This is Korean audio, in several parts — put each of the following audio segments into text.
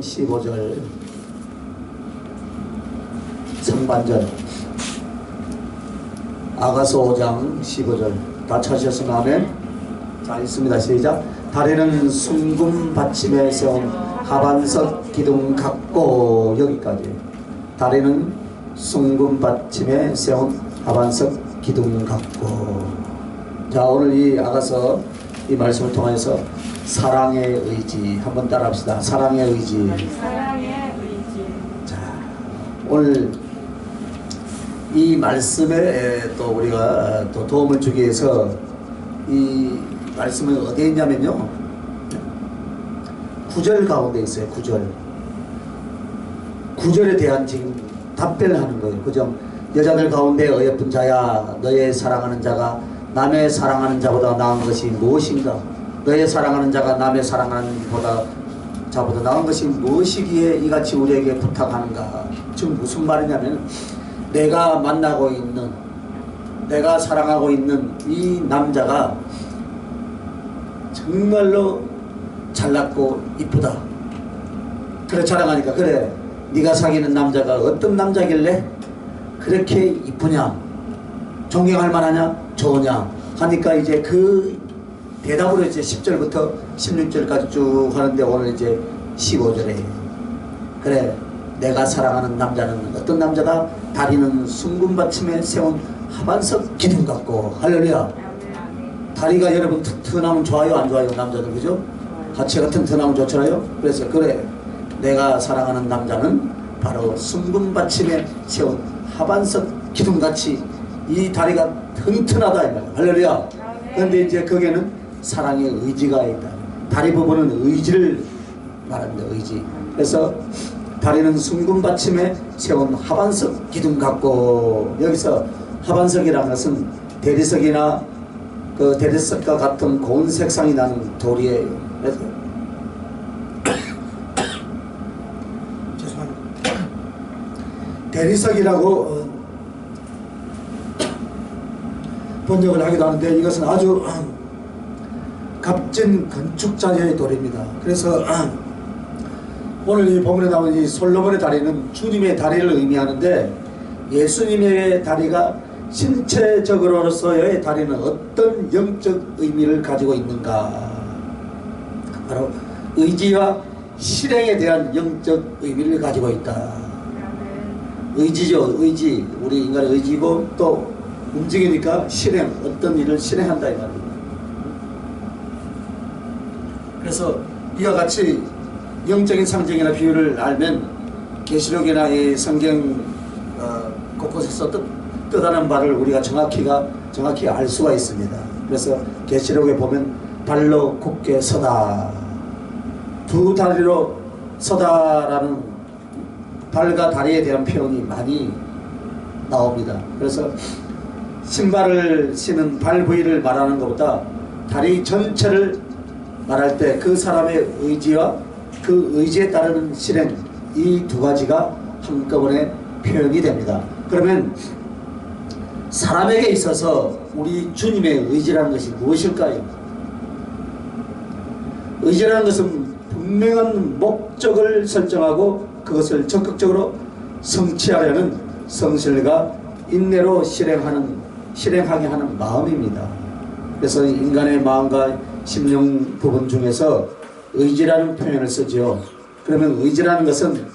15절 상반절 아가서 5장 15절 다 찾으셨으면 아멘. 자 있습니다. 시작. 다리는 순금 받침에 세운 하반석 기둥 같고. 여기까지. 다리는 순금 받침에 세운 하반석 기둥 같고. 자 오늘 이 아가서 이 말씀을 통해서 사랑의 의지 한번 따라합시다. 사랑의 의지. 사랑의 의지. 자, 오늘 이 말씀에 또 우리가 또 도움을 주기 위해서 이 말씀은 어디에 있냐면요, 9절 가운데 있어요. 9절에 대한 지금 답변을 하는 거예요. 그죠? 여자들 가운데 어여쁜 자야, 너의 사랑하는 자가 남의 사랑하는 자보다 나은 것이 무엇인가? 너의 사랑하는 자가 남의 사랑하는 자보다 나은 것이 무엇이기에 이같이 우리에게 부탁하는가? 지금 무슨 말이냐면, 내가 만나고 있는, 내가 사랑하고 있는 이 남자가 정말로 잘났고 이쁘다. 그래 자랑하니까, 그래 네가 사귀는 남자가 어떤 남자길래 그렇게 이쁘냐, 존경할 만하냐, 좋으냐 하니까 이제 그 대답으로 이제 10절부터 16절까지 쭉 하는데, 오늘 이제 15절에 그래 내가 사랑하는 남자는 어떤 남자다? 다리는 순금받침에 세운 하반석 기둥 같고. 할렐루야. 다리가 여러분 튼튼하면 좋아요, 안 좋아요? 남자들 그죠? 하체가 튼튼하면 좋잖아요. 그래서 그래 내가 사랑하는 남자는 바로 순금받침에 세운 하반석 기둥같이 이 다리가 튼튼하다 이 말이야. 할렐루야. 그런데 이제 거기에는 사랑의 의지가 있다. 다리 부분은 의지를 말합니다. 의지. 그래서 다리는 순금받침에 세운 하반석 기둥 같고. 여기서 하반석이라는 것은 대리석이나 그 대리석과 같은 고운 색상이 나는 돌이에요. 그래서 죄송합니다. 대리석이라고 번역을 하기도 하는데, 이것은 아주 값진 건축자재의 돌입니다. 그래서 오늘 이 본문에 나온 이 솔로몬의 다리는 주님의 다리를 의미하는데, 예수님의 다리가 신체적으로서의 다리는 어떤 영적 의미를 가지고 있는가? 바로 의지와 실행에 대한 영적 의미를 가지고 있다. 의지죠. 의지. 우리 인간의 의지고, 또 움직이니까 실행, 어떤 일을 실행한다 이 말입니다. 그래서 이와 같이 영적인 상징이나 비유를 알면 계시록이나 이 성경 곳곳에서 뜻하는 바를 우리가 정확히 알 수가 있습니다. 그래서 계시록에 보면 발로 굳게 서다, 두 다리로 서다라는 발과 다리에 대한 표현이 많이 나옵니다. 그래서 신발을 신은 발 부위를 말하는 것보다 다리 전체를 말할 때 그 사람의 의지와 그 의지에 따르는 실행, 이 두 가지가 한꺼번에 표현이 됩니다. 그러면 사람에게 있어서 우리 주님의 의지라는 것이 무엇일까요? 의지라는 것은 분명한 목적을 설정하고 그것을 적극적으로 성취하려는 성실과 인내로 실행하게 하는 마음입니다. 그래서 인간의 마음과 심령 부분 중에서 의지라는 표현을 쓰지요. 그러면 의지라는 것은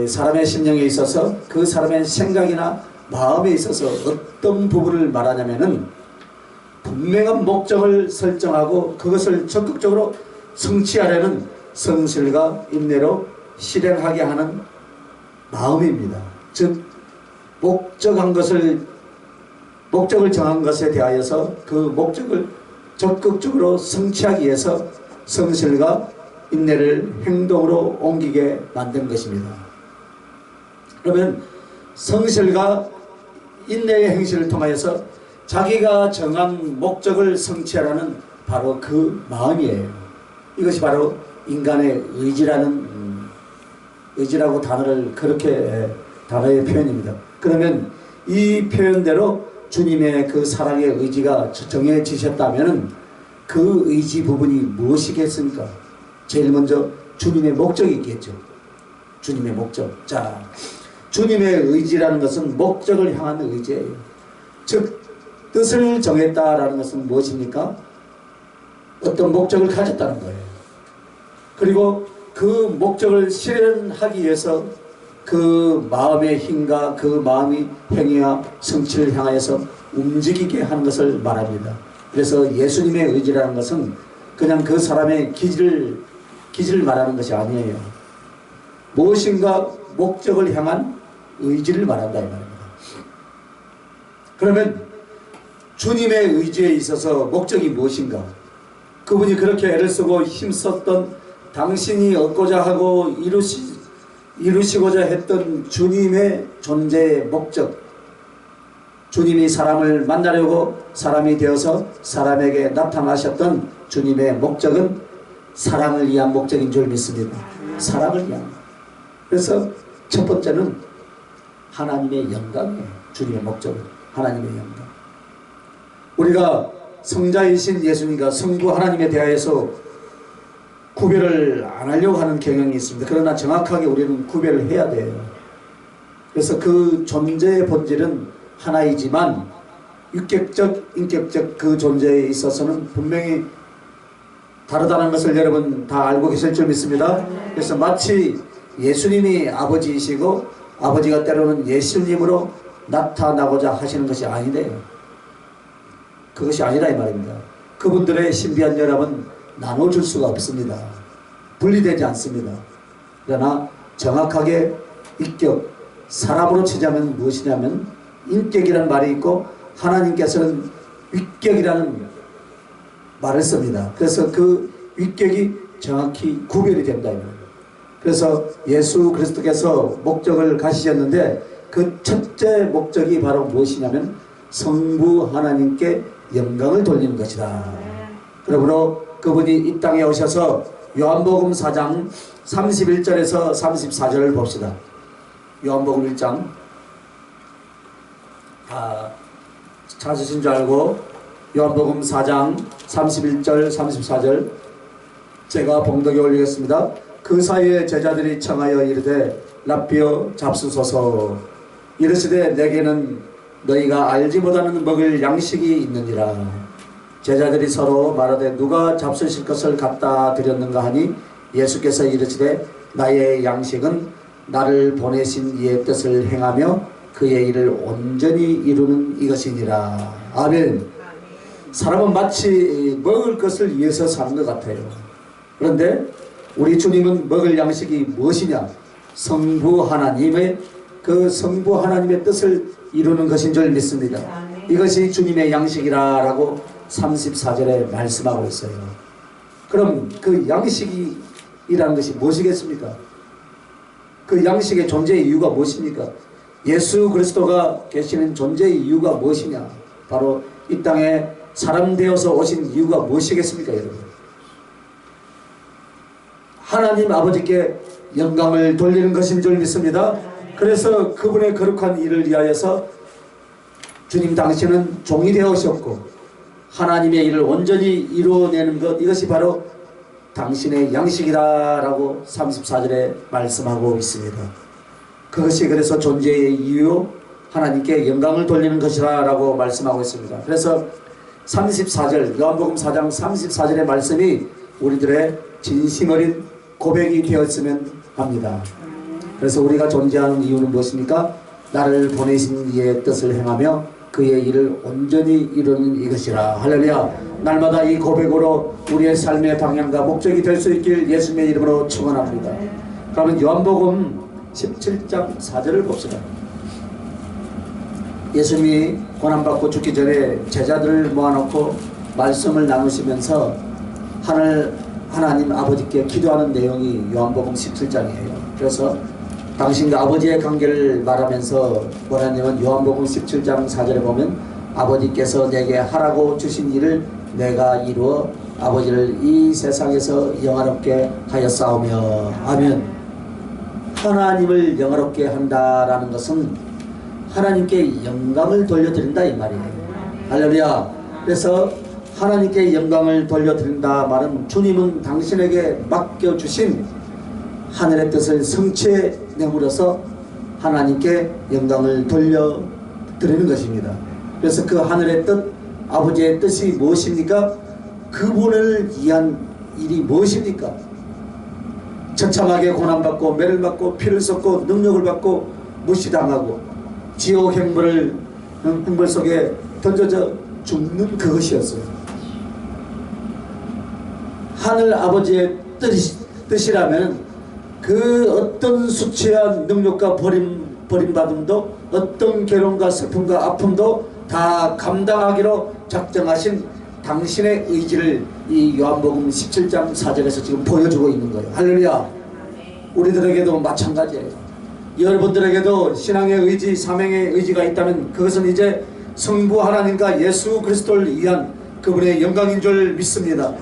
사람의 심령에 있어서 그 사람의 생각이나 마음에 있어서 어떤 부분을 말하냐면은 분명한 목적을 설정하고 그것을 적극적으로 성취하려는 성실과 인내로 실행하게 하는 마음입니다. 즉 목적을 정한 것에 대하여서 그 목적을 적극적으로 성취하기 위해서 성실과 인내를 행동으로 옮기게 만든 것입니다. 그러면 성실과 인내의 행실을 통하여서 자기가 정한 목적을 성취하라는 바로 그 마음이에요. 이것이 바로 인간의 의지라고 단어의 표현입니다. 그러면 이 표현대로 주님의 그 사랑의 의지가 정해지셨다면 그 의지 부분이 무엇이겠습니까? 제일 먼저 주님의 목적이 있겠죠. 주님의 목적. 자, 주님의 의지라는 것은 목적을 향한 의지예요. 즉 뜻을 정했다라는 것은 무엇입니까? 어떤 목적을 가졌다는 거예요. 그리고 그 목적을 실현하기 위해서 그 마음의 힘과 그 마음이 행위와 성취를 향하여서 움직이게 하는 것을 말합니다. 그래서 예수님의 의지라는 것은 그냥 그 사람의 기질을 말하는 것이 아니에요. 무엇인가 목적을 향한 의지를 말한다 이 말입니다. 그러면 주님의 의지에 있어서 목적이 무엇인가? 그분이 그렇게 애를 쓰고 힘썼던 당신이 얻고자 하고 이루시고자 했던 주님의 존재의 목적, 주님이 사람을 만나려고 사람이 되어서 사람에게 나타나셨던 주님의 목적은 사랑을 위한 목적인 줄 믿습니다. 사랑을 위한. 그래서 첫 번째는 하나님의 영광이에요. 주님의 목적은 하나님의 영광. 우리가 성자이신 예수님과 성부 하나님에 대하여서 구별을 안 하려고 하는 경향이 있습니다. 그러나 정확하게 우리는 구별을 해야 돼요. 그래서 그 존재의 본질은 하나이지만 육격적, 인격적 그 존재에 있어서는 분명히 다르다는 것을 여러분 다 알고 계실 줄 믿습니다. 그래서 마치 예수님이 아버지이시고 아버지가 때로는 예수님으로 나타나고자 하시는 것이 아니래요. 그것이 아니라 이 말입니다. 그분들의 신비한 연합은 나눠줄 수가 없습니다. 분리되지 않습니다. 그러나 정확하게 인격, 사람으로 치자면 무엇이냐면 인격이라는 말이 있고 하나님께서는 위격이라는 말을 씁니다. 그래서 그 위격이 정확히 구별이 된다. 그래서 예수 그리스도께서 목적을 가지셨는데 그 첫째 목적이 바로 무엇이냐면 성부 하나님께 영광을 돌리는 것이다. 그러므로 그분이 이 땅에 오셔서 요한복음 4장 31절에서 34절을 봅시다. 요한복음 1장 찾으신 줄 알고 요한복음 4장 31절 34절 제가 봉독에 올리겠습니다. 그 사이에 제자들이 청하여 이르되 라삐어 잡수소서 이르시되 내게는 너희가 알지 못하는 먹을 양식이 있느니라. 제자들이 서로 말하되 누가 잡수실 것을 갖다 드렸는가 하니 예수께서 이르시되 나의 양식은 나를 보내신 이의 뜻을 행하며 그의 일을 온전히 이루는 이것이니라. 아멘. 사람은 마치 먹을 것을 위해서 사는 것 같아요. 그런데 우리 주님은 먹을 양식이 무엇이냐? 성부 하나님의 그 성부 하나님의 뜻을 이루는 것인 줄 믿습니다. 이것이 주님의 양식이라고 34절에 말씀하고 있어요. 그럼 그 양식이라는 것이 무엇이겠습니까? 그 양식의 존재의 이유가 무엇입니까? 예수 그리스도가 계시는 존재의 이유가 무엇이냐? 바로 이 땅에 사람 되어서 오신 이유가 무엇이겠습니까, 여러분? 하나님 아버지께 영광을 돌리는 것인 줄 믿습니다. 그래서 그분의 거룩한 일을 위하여서 주님 당신은 종이 되어 오셨고 하나님의 일을 온전히 이루어내는 것, 이것이 바로 당신의 양식이다라고 34절에 말씀하고 있습니다. 그것이 그래서 존재의 이유, 하나님께 영광을 돌리는 것이라 라고 말씀하고 있습니다. 그래서 34절 요한복음 4장 34절의 말씀이 우리들의 진심 어린 고백이 되었으면 합니다. 그래서 우리가 존재하는 이유는 무엇입니까? 나를 보내신 이의 뜻을 행하며 그의 일을 온전히 이루는 이것이라. 할렐루야. 날마다 이 고백으로 우리의 삶의 방향과 목적이 될 수 있길 예수님의 이름으로 축원합니다. 그러면 요한복음 17장 4절을 봅시다. 예수님이 고난받고 죽기 전에 제자들을 모아놓고 말씀을 나누시면서 하나님 아버지께 기도하는 내용이 요한복음 17장이에요. 그래서 당신과 아버지의 관계를 말하면서 뭐라냐면 요한복음 17장 4절에 보면 아버지께서 내게 하라고 주신 일을 내가 이루어 아버지를 이 세상에서 영화롭게 하였사오며. 아멘. 하나님을 영화롭게 한다라는 것은 하나님께 영광을 돌려드린다 이 말이에요. 할렐루야. 그래서 하나님께 영광을 돌려드린다 말은 주님은 당신에게 맡겨주신 하늘의 뜻을 성취에 내물어서 하나님께 영광을 돌려드리는 것입니다. 그래서 그 하늘의 뜻, 아버지의 뜻이 무엇입니까? 그분을 위한 일이 무엇입니까? 처참하게 고난받고 매를 받고 피를 쏟고 능력을 받고 무시당하고 지옥 행벌 속에 던져져 죽는 그것이었어요. 하늘 아버지의 뜻이라면 그 어떤 수치와 능력과 버림받음도 어떤 괴로움과 슬픔과 아픔도 다 감당하기로 작정하신 당신의 의지를 이 요한복음 17장 4절에서 지금 보여주고 있는 거예요. 할렐루야. 우리들에게도 마찬가지예요. 여러분들에게도 신앙의 의지, 사명의 의지가 있다면 그것은 이제 성부 하나님과 예수 그리스도를 위한 그분의 영광인 줄 믿습니다.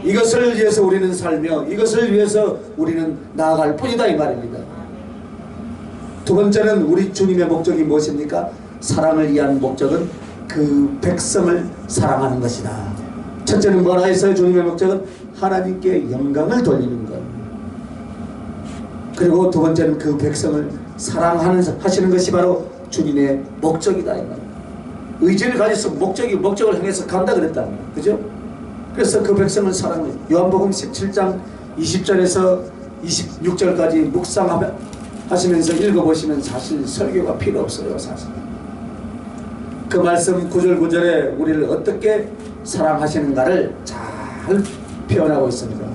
이것을 위해서 우리는 살며 이것을 위해서 우리는 나아갈 뿐이다 이 말입니다. 두 번째는 우리 주님의 목적이 무엇입니까? 사랑을 위한 목적은 그 백성을 사랑하는 것이다. 첫째는 뭐라 했어요? 주님의 목적은 하나님께 영광을 돌리는 것. 그리고 두 번째는 그 백성을 사랑하시는 것이 바로 주님의 목적이다 이 말입니다. 의지를 가져서 목적을 향해서 간다 그랬다. 그죠? 그래서 그 백성을 사랑해요. 요한복음 17장 20절에서 26절까지 묵상하시면서 읽어보시면 사실 설교가 필요 없어요. 사실 그 말씀 구절구절에 우리를 어떻게 사랑하시는가를 잘 표현하고 있습니다.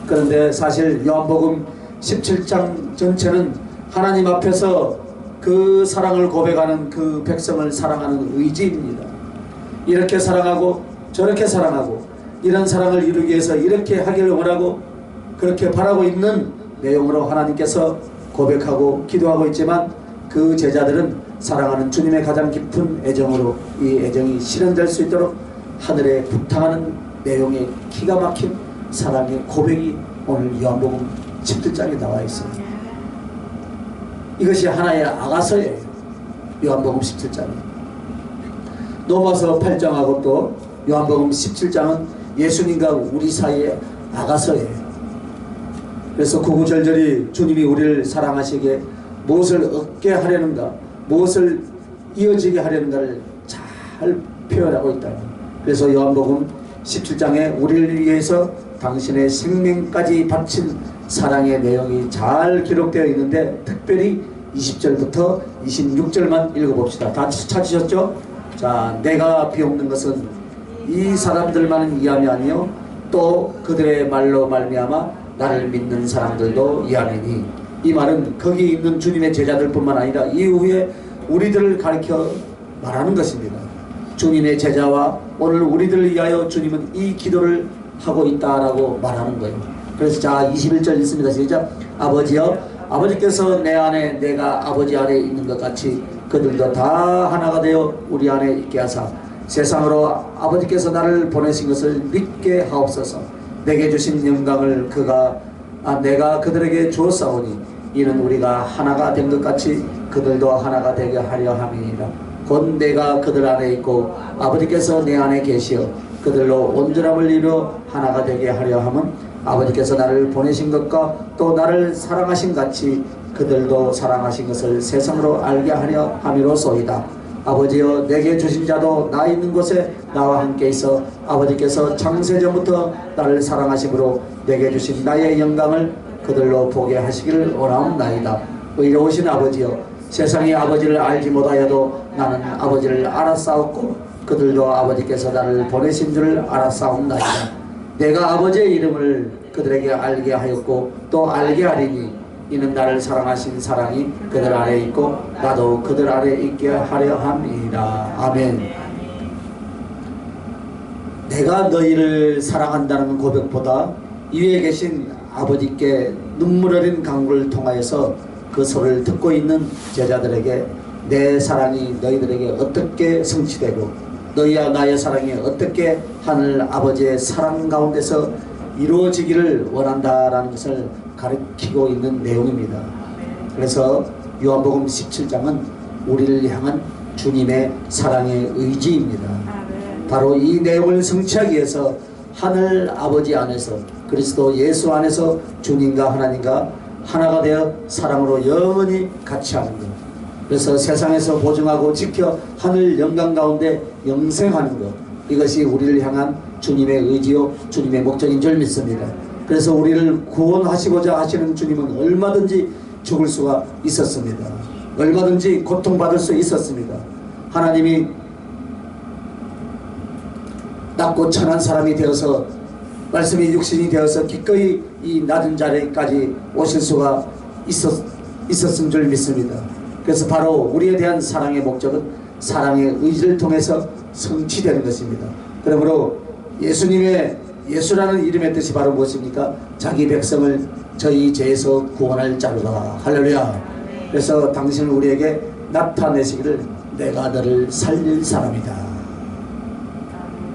그런데 사실 요한복음 17장 전체는 하나님 앞에서 그 사랑을 고백하는 그 백성을 사랑하는 의지입니다. 이렇게 사랑하고 저렇게 사랑하고 이런 사랑을 이루기 위해서 이렇게 하기를 원하고 그렇게 바라고 있는 내용으로 하나님께서 고백하고 기도하고 있지만 그 제자들은 사랑하는 주님의 가장 깊은 애정으로 이 애정이 실현될 수 있도록 하늘에 부탁하는 내용의 기가 막힌 사랑의 고백이 오늘 요한복음 17장에 나와 있어요. 이것이 하나의 아가서예요. 요한복음 17장이. 로마서 8장하고 또 요한복음 17장은 예수님과 우리 사이의 아가서예요. 그래서 구구절절히 주님이 우리를 사랑하시기에 무엇을 얻게 하려는가, 무엇을 이어지게 하려는가를 잘 표현하고 있다. 그래서 요한복음 17장에 우리를 위해서 당신의 생명까지 바친 사랑의 내용이 잘 기록되어 있는데 특별히 20절부터 26절만 읽어봅시다. 다 찾으셨죠? 자, 내가 비옵는 것은 이 사람들만은 이함이 아니요 또 그들의 말로 말미암아 나를 믿는 사람들도 이함이니, 이 말은 거기 있는 주님의 제자들뿐만 아니라 이후에 우리들을 가리켜 말하는 것입니다. 주님의 제자와 오늘 우리들을 위하여 주님은 이 기도를 하고 있다라고 말하는 거예요. 그래서 자 21절 있습니다. 시작. 아버지여, 아버지께서 내 안에 내가 아버지 안에 있는 것 같이 그들도 다 하나가 되어 우리 안에 있게 하사 세상으로 아버지께서 나를 보내신 것을 믿게 하옵소서. 내게 주신 영광을 내가 그들에게 주었사오니 이는 우리가 하나가 된 것 같이 그들도 하나가 되게 하려 함이니라. 곧 내가 그들 안에 있고 아버지께서 내 안에 계시어 그들로 온전함을 이루어 하나가 되게 하려 함은 아버지께서 나를 보내신 것과 또 나를 사랑하신 같이 그들도 사랑하신 것을 세상으로 알게 하려 함이로소이다. 아버지여, 내게 주신 자도 나 있는 곳에 나와 함께 있어 아버지께서 창세전부터 나를 사랑하심으로 내게 주신 나의 영광을 그들로 보게 하시기를 원하옵나이다. 의로우신 아버지여, 세상이 아버지를 알지 못하여도 나는 아버지를 알았사옵고 그들도 아버지께서 나를 보내신 줄을 알았사옵나이다. 내가 아버지의 이름을 그들에게 알게 하였고 또 알게 하리니 이는 나를 사랑하신 사랑이 그들 안에 있고 나도 그들 안에 있게 하려 함이라. 아멘. 내가 너희를 사랑한다는 고백보다 이위에 계신 아버지께 눈물 어린 강구를 통하여서 그 소리를 듣고 있는 제자들에게 내 사랑이 너희들에게 어떻게 성취되고 너희와 나의 사랑이 어떻게 하늘 아버지의 사랑 가운데서 이루어지기를 원한다라는 것을 가르치고 있는 내용입니다. 그래서 요한복음 17장은 우리를 향한 주님의 사랑의 의지입니다. 바로 이 내용을 성취하기 위해서 하늘 아버지 안에서 그리스도 예수 안에서 주님과 하나님과 하나가 되어 사랑으로 영원히 같이 하는 것. 그래서 세상에서 보증하고 지켜 하늘 영광 가운데 영생하는 것. 이것이 우리를 향한 주님의 의지요 주님의 목적인 줄 믿습니다. 그래서 우리를 구원하시고자 하시는 주님은 얼마든지 죽을 수가 있었습니다. 얼마든지 고통받을 수 있었습니다. 하나님이 낮고 천한 사람이 되어서 말씀이 육신이 되어서 기꺼이 이 낮은 자리까지 오실 수가 있었은 줄 믿습니다. 그래서 바로 우리에 대한 사랑의 목적은 사랑의 의지를 통해서 성취되는 것입니다. 그러므로 예수라는 이름의 뜻이 바로 무엇입니까? 자기 백성을 저희 죄에서 구원할 자로다. 할렐루야. 그래서 당신은 우리에게 나타내시기를 내가 너를 살릴 사람이다.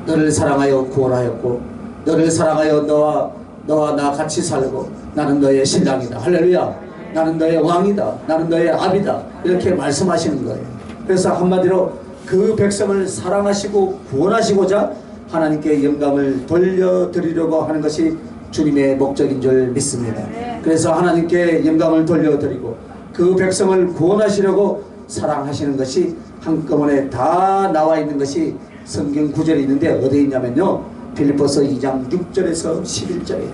너를 사랑하여 구원하였고 너를 사랑하여 너와 나 같이 살고 나는 너의 신랑이다. 할렐루야. 나는 너의 왕이다. 나는 너의 아비다. 이렇게 말씀하시는 거예요. 그래서 한마디로 그 백성을 사랑하시고 구원하시고자 하나님께 영광을 돌려드리려고 하는 것이 주님의 목적인 줄 믿습니다. 그래서 하나님께 영광을 돌려드리고 그 백성을 구원하시려고 사랑하시는 것이 한꺼번에 다 나와 있는 것이 성경 구절이 있는데 어디에 있냐면요, 빌립보서 2장 6절에서 11절이에요.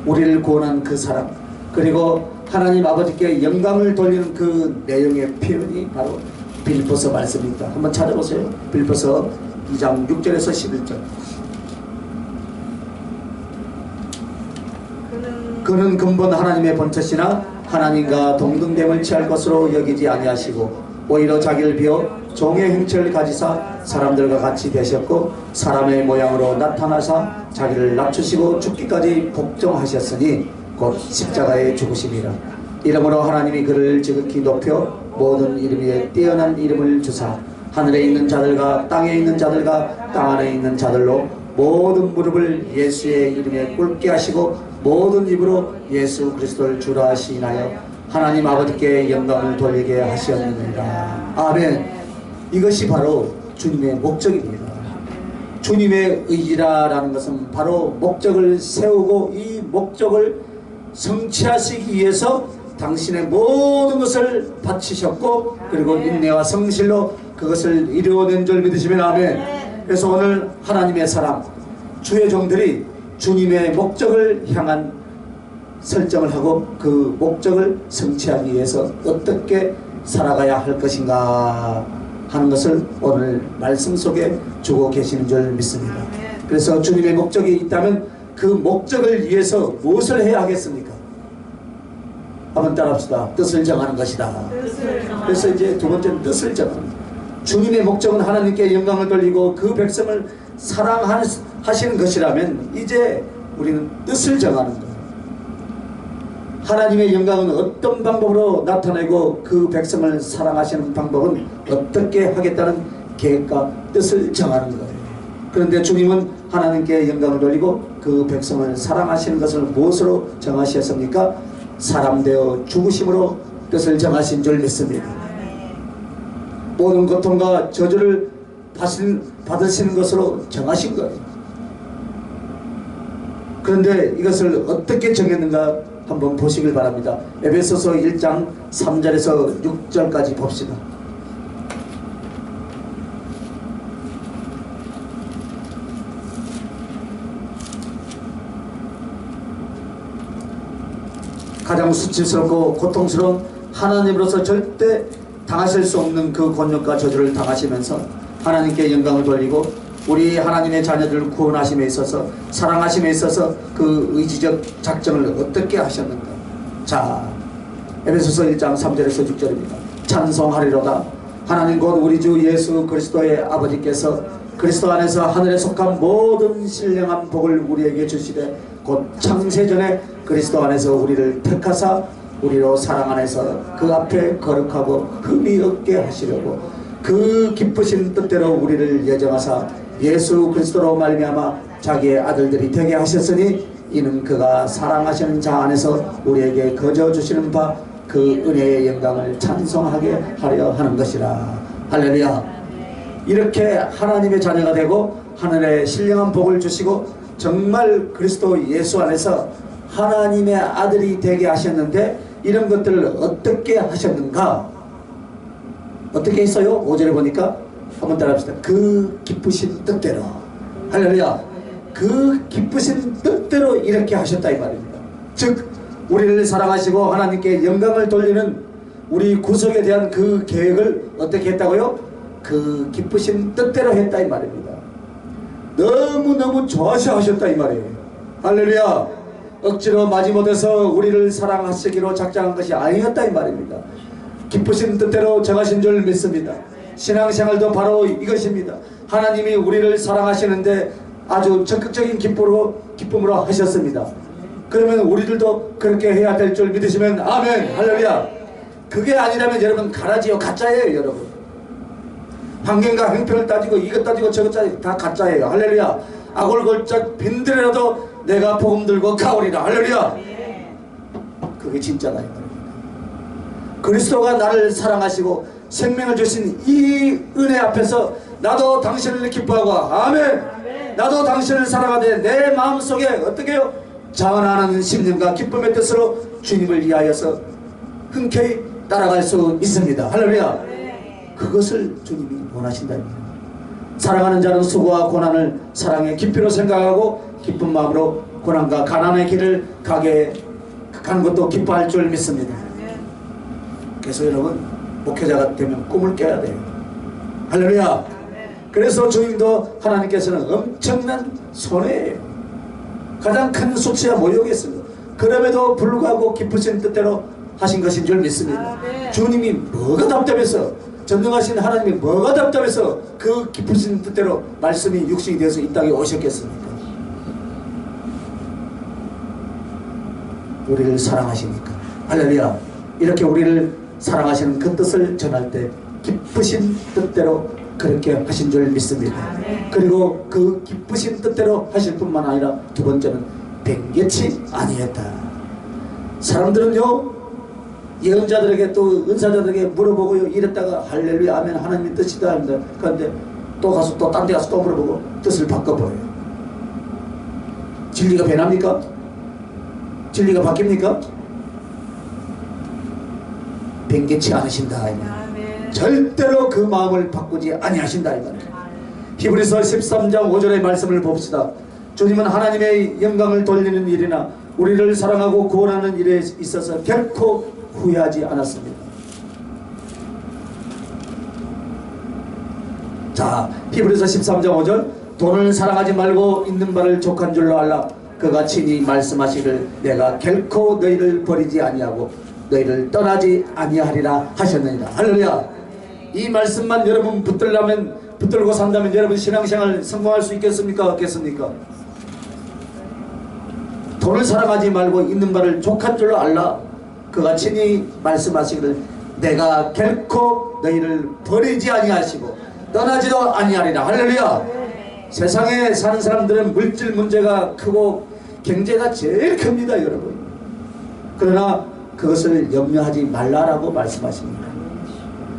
우리를 구원한 그 사랑, 그리고 하나님 아버지께 영광을 돌리는 그 내용의 표현이 바로 빌립보서 말씀입니다. 한번 찾아보세요. 빌립보서 2장 6절에서 11절. 그는 근본 하나님의 본처시나 하나님과 동등됨을 취할 것으로 여기지 아니하시고 오히려 자기를 비워 종의 형체를 가지사 사람들과 같이 되셨고 사람의 모양으로 나타나사 자기를 낮추시고 죽기까지 복종하셨으니 곧 십자가에 죽으심이라. 이러므로 하나님이 그를 지극히 높여 모든 이름 위에 뛰어난 이름을 주사 하늘에 있는 자들과 땅에 있는 자들과 땅 안에 있는 자들로 모든 무릎을 예수의 이름에 꿇게 하시고 모든 입으로 예수 그리스도를 주라 하시나요 하나님 아버지께 영광을 돌리게 하시었느니라. 아멘. 이것이 바로 주님의 목적입니다. 주님의 의지라는 것은 바로 목적을 세우고 이 목적을 성취하시기 위해서 당신의 모든 것을 바치셨고 그리고 인내와 성실로 그것을 이루어낸 줄 믿으시면 아멘. 그래서 오늘 하나님의 사람 주의 종들이 주님의 목적을 향한 설정을 하고 그 목적을 성취하기 위해서 어떻게 살아가야 할 것인가 하는 것을 오늘 말씀 속에 주고 계시는 줄 믿습니다. 그래서 주님의 목적이 있다면 그 목적을 위해서 무엇을 해야 하겠습니까? 한번 따라합시다. 뜻을 정하는 것이다. 그래서 이제 두 번째는 뜻을 정하는 것. 주님의 목적은 하나님께 영광을 돌리고 그 백성을 사랑하시는 것이라면 이제 우리는 뜻을 정하는 거예요. 하나님의 영광은 어떤 방법으로 나타내고 그 백성을 사랑하시는 방법은 어떻게 하겠다는 계획과 뜻을 정하는 거예요. 그런데 주님은 하나님께 영광을 돌리고 그 백성을 사랑하시는 것을 무엇으로 정하셨습니까? 사람 되어 죽으심으로 뜻을 정하신 줄 믿습니다. 모든 고통과 저주를 받으시는 것으로 정하신 거예요. 그런데 이것을 어떻게 정했는가 한번 보시길 바랍니다. 에베소서 1장 3절에서 6절까지 봅시다. 가장 수치스럽고 고통스러운 하나님으로서 절대 당하실 수 없는 그 곤욕과 저주를 당하시면서 하나님께 영광을 돌리고 우리 하나님의 자녀들을 구원하심에 있어서 사랑하심에 있어서 그 의지적 작정을 어떻게 하셨는가. 자, 에베소서 1장 3절에서 6절입니다. 찬송하리로다. 하나님 곧 우리 주 예수 그리스도의 아버지께서 그리스도 안에서 하늘에 속한 모든 신령한 복을 우리에게 주시되 곧 창세전에 그리스도 안에서 우리를 택하사 우리로 사랑 안에서 그 앞에 거룩하고 흠이 없게 하시려고 그 기쁘신 뜻대로 우리를 예정하사 예수 그리스도로 말미암아 자기의 아들들이 되게 하셨으니 이는 그가 사랑하시는 자 안에서 우리에게 거저 주시는 바 그 은혜의 영광을 찬송하게 하려 하는 것이라. 할렐루야. 이렇게 하나님의 자녀가 되고 하늘에 신령한 복을 주시고 정말 그리스도 예수 안에서 하나님의 아들이 되게 하셨는데 이런 것들을 어떻게 하셨는가? 어떻게 했어요? 5절에 보니까 한번 따라합시다. 그 기쁘신 뜻대로. 할렐루야. 그 기쁘신 뜻대로 이렇게 하셨다 이 말입니다. 즉 우리를 사랑하시고 하나님께 영광을 돌리는 우리 구속에 대한 그 계획을 어떻게 했다고요? 그 기쁘신 뜻대로 했다 이 말입니다. 너무너무 좋아서 하셨다 이 말이에요. 할렐루야. 억지로 마지못해서 우리를 사랑하시기로 작정한 것이 아니었다 이 말입니다. 기쁘신 뜻대로 정하신 줄 믿습니다. 신앙생활도 바로 이것입니다. 하나님이 우리를 사랑하시는데 아주 적극적인 기쁨으로 하셨습니다. 그러면 우리들도 그렇게 해야 될 줄 믿으시면 아멘. 할렐루야. 그게 아니라면 여러분 가라지요. 가짜예요 여러분. 환경과 형편을 따지고 이것 따지고 저것 따지고 다 가짜예요. 할렐루야. 아골골짝 빈들이라도 내가 복음 들고 가오리라. 할렐루야. 그게 진짜다 이 말입니다. 그리스도가 나를 사랑하시고 생명을 주신 이 은혜 앞에서 나도 당신을 기뻐하고 아멘. 나도 당신을 사랑하되 내 마음속에 어떻게 해요? 자원하는 심령과 기쁨의 뜻으로 주님을 위하여서 흔쾌히 따라갈 수 있습니다. 할렐루야. 그것을 주님이 원하신다는 거예요. 사랑하는 자는 수고와 고난을 사랑의 깊이로 생각하고 기쁜 마음으로 고난과 가난의 길을 가는 것도 기뻐할 줄 믿습니다. 그래서 여러분 목회자가 되면 꿈을 꿔야 돼요. 할렐루야. 그래서 주님도 하나님께서는 엄청난 손해예요. 가장 큰 수치와 모욕이었습니다. 그럼에도 불구하고 기쁘신 뜻대로 하신 것인 줄 믿습니다. 주님이 뭐가 답답해서 전능하신 하나님이 뭐가 답답해서 그 기쁘신 뜻대로 말씀이 육신이 되어서 이 땅에 오셨겠습니까? 우리를 사랑하시니까. 할렐루야. 이렇게 우리를 사랑하시는 그 뜻을 전할 때 기쁘신 뜻대로 그렇게 하신 줄 믿습니다. 그리고 그 기쁘신 뜻대로 하실 뿐만 아니라 두 번째는 뱅개치 아니했다. 사람들은요 예언자들에게 또 은사자들에게 물어보고요 이랬다가 할렐루야 아멘 하나님의 뜻이다 합니다. 그런데 또 가서 또 딴 데 가서 또 물어보고 뜻을 바꿔버려요. 진리가 변합니까? 진리가 바뀝니까? 뱅개치 않으신다. 절대로 그 마음을 바꾸지 아니하신다 이 말이에요. 히브리서 13장 5절의 말씀을 봅시다. 주님은 하나님의 영광을 돌리는 일이나 우리를 사랑하고 구원하는 일에 있어서 결코 후회하지 않았습니다. 자, 히브리서 13장 5절 돈을 사랑하지 말고 있는 바를 족한 줄로 알라. 그가 친히 말씀하시기를 내가 결코 너희를 버리지 아니하고 너희를 떠나지 아니하리라 하셨느니라. 할렐루야. 이 말씀만 여러분 붙들고 산다면 여러분 신앙생활 성공할 수 있겠습니까? 없겠습니까? 돈을 사랑하지 말고 있는 바를 족한 줄로 알라. 그가 친히 말씀하시기를 내가 결코 너희를 버리지 아니하시고 떠나지도 아니하리라. 할렐루야. 세상에 사는 사람들은 물질 문제가 크고 경제가 제일 큽니다 여러분. 그러나 그것을 염려하지 말라라고 말씀하십니다.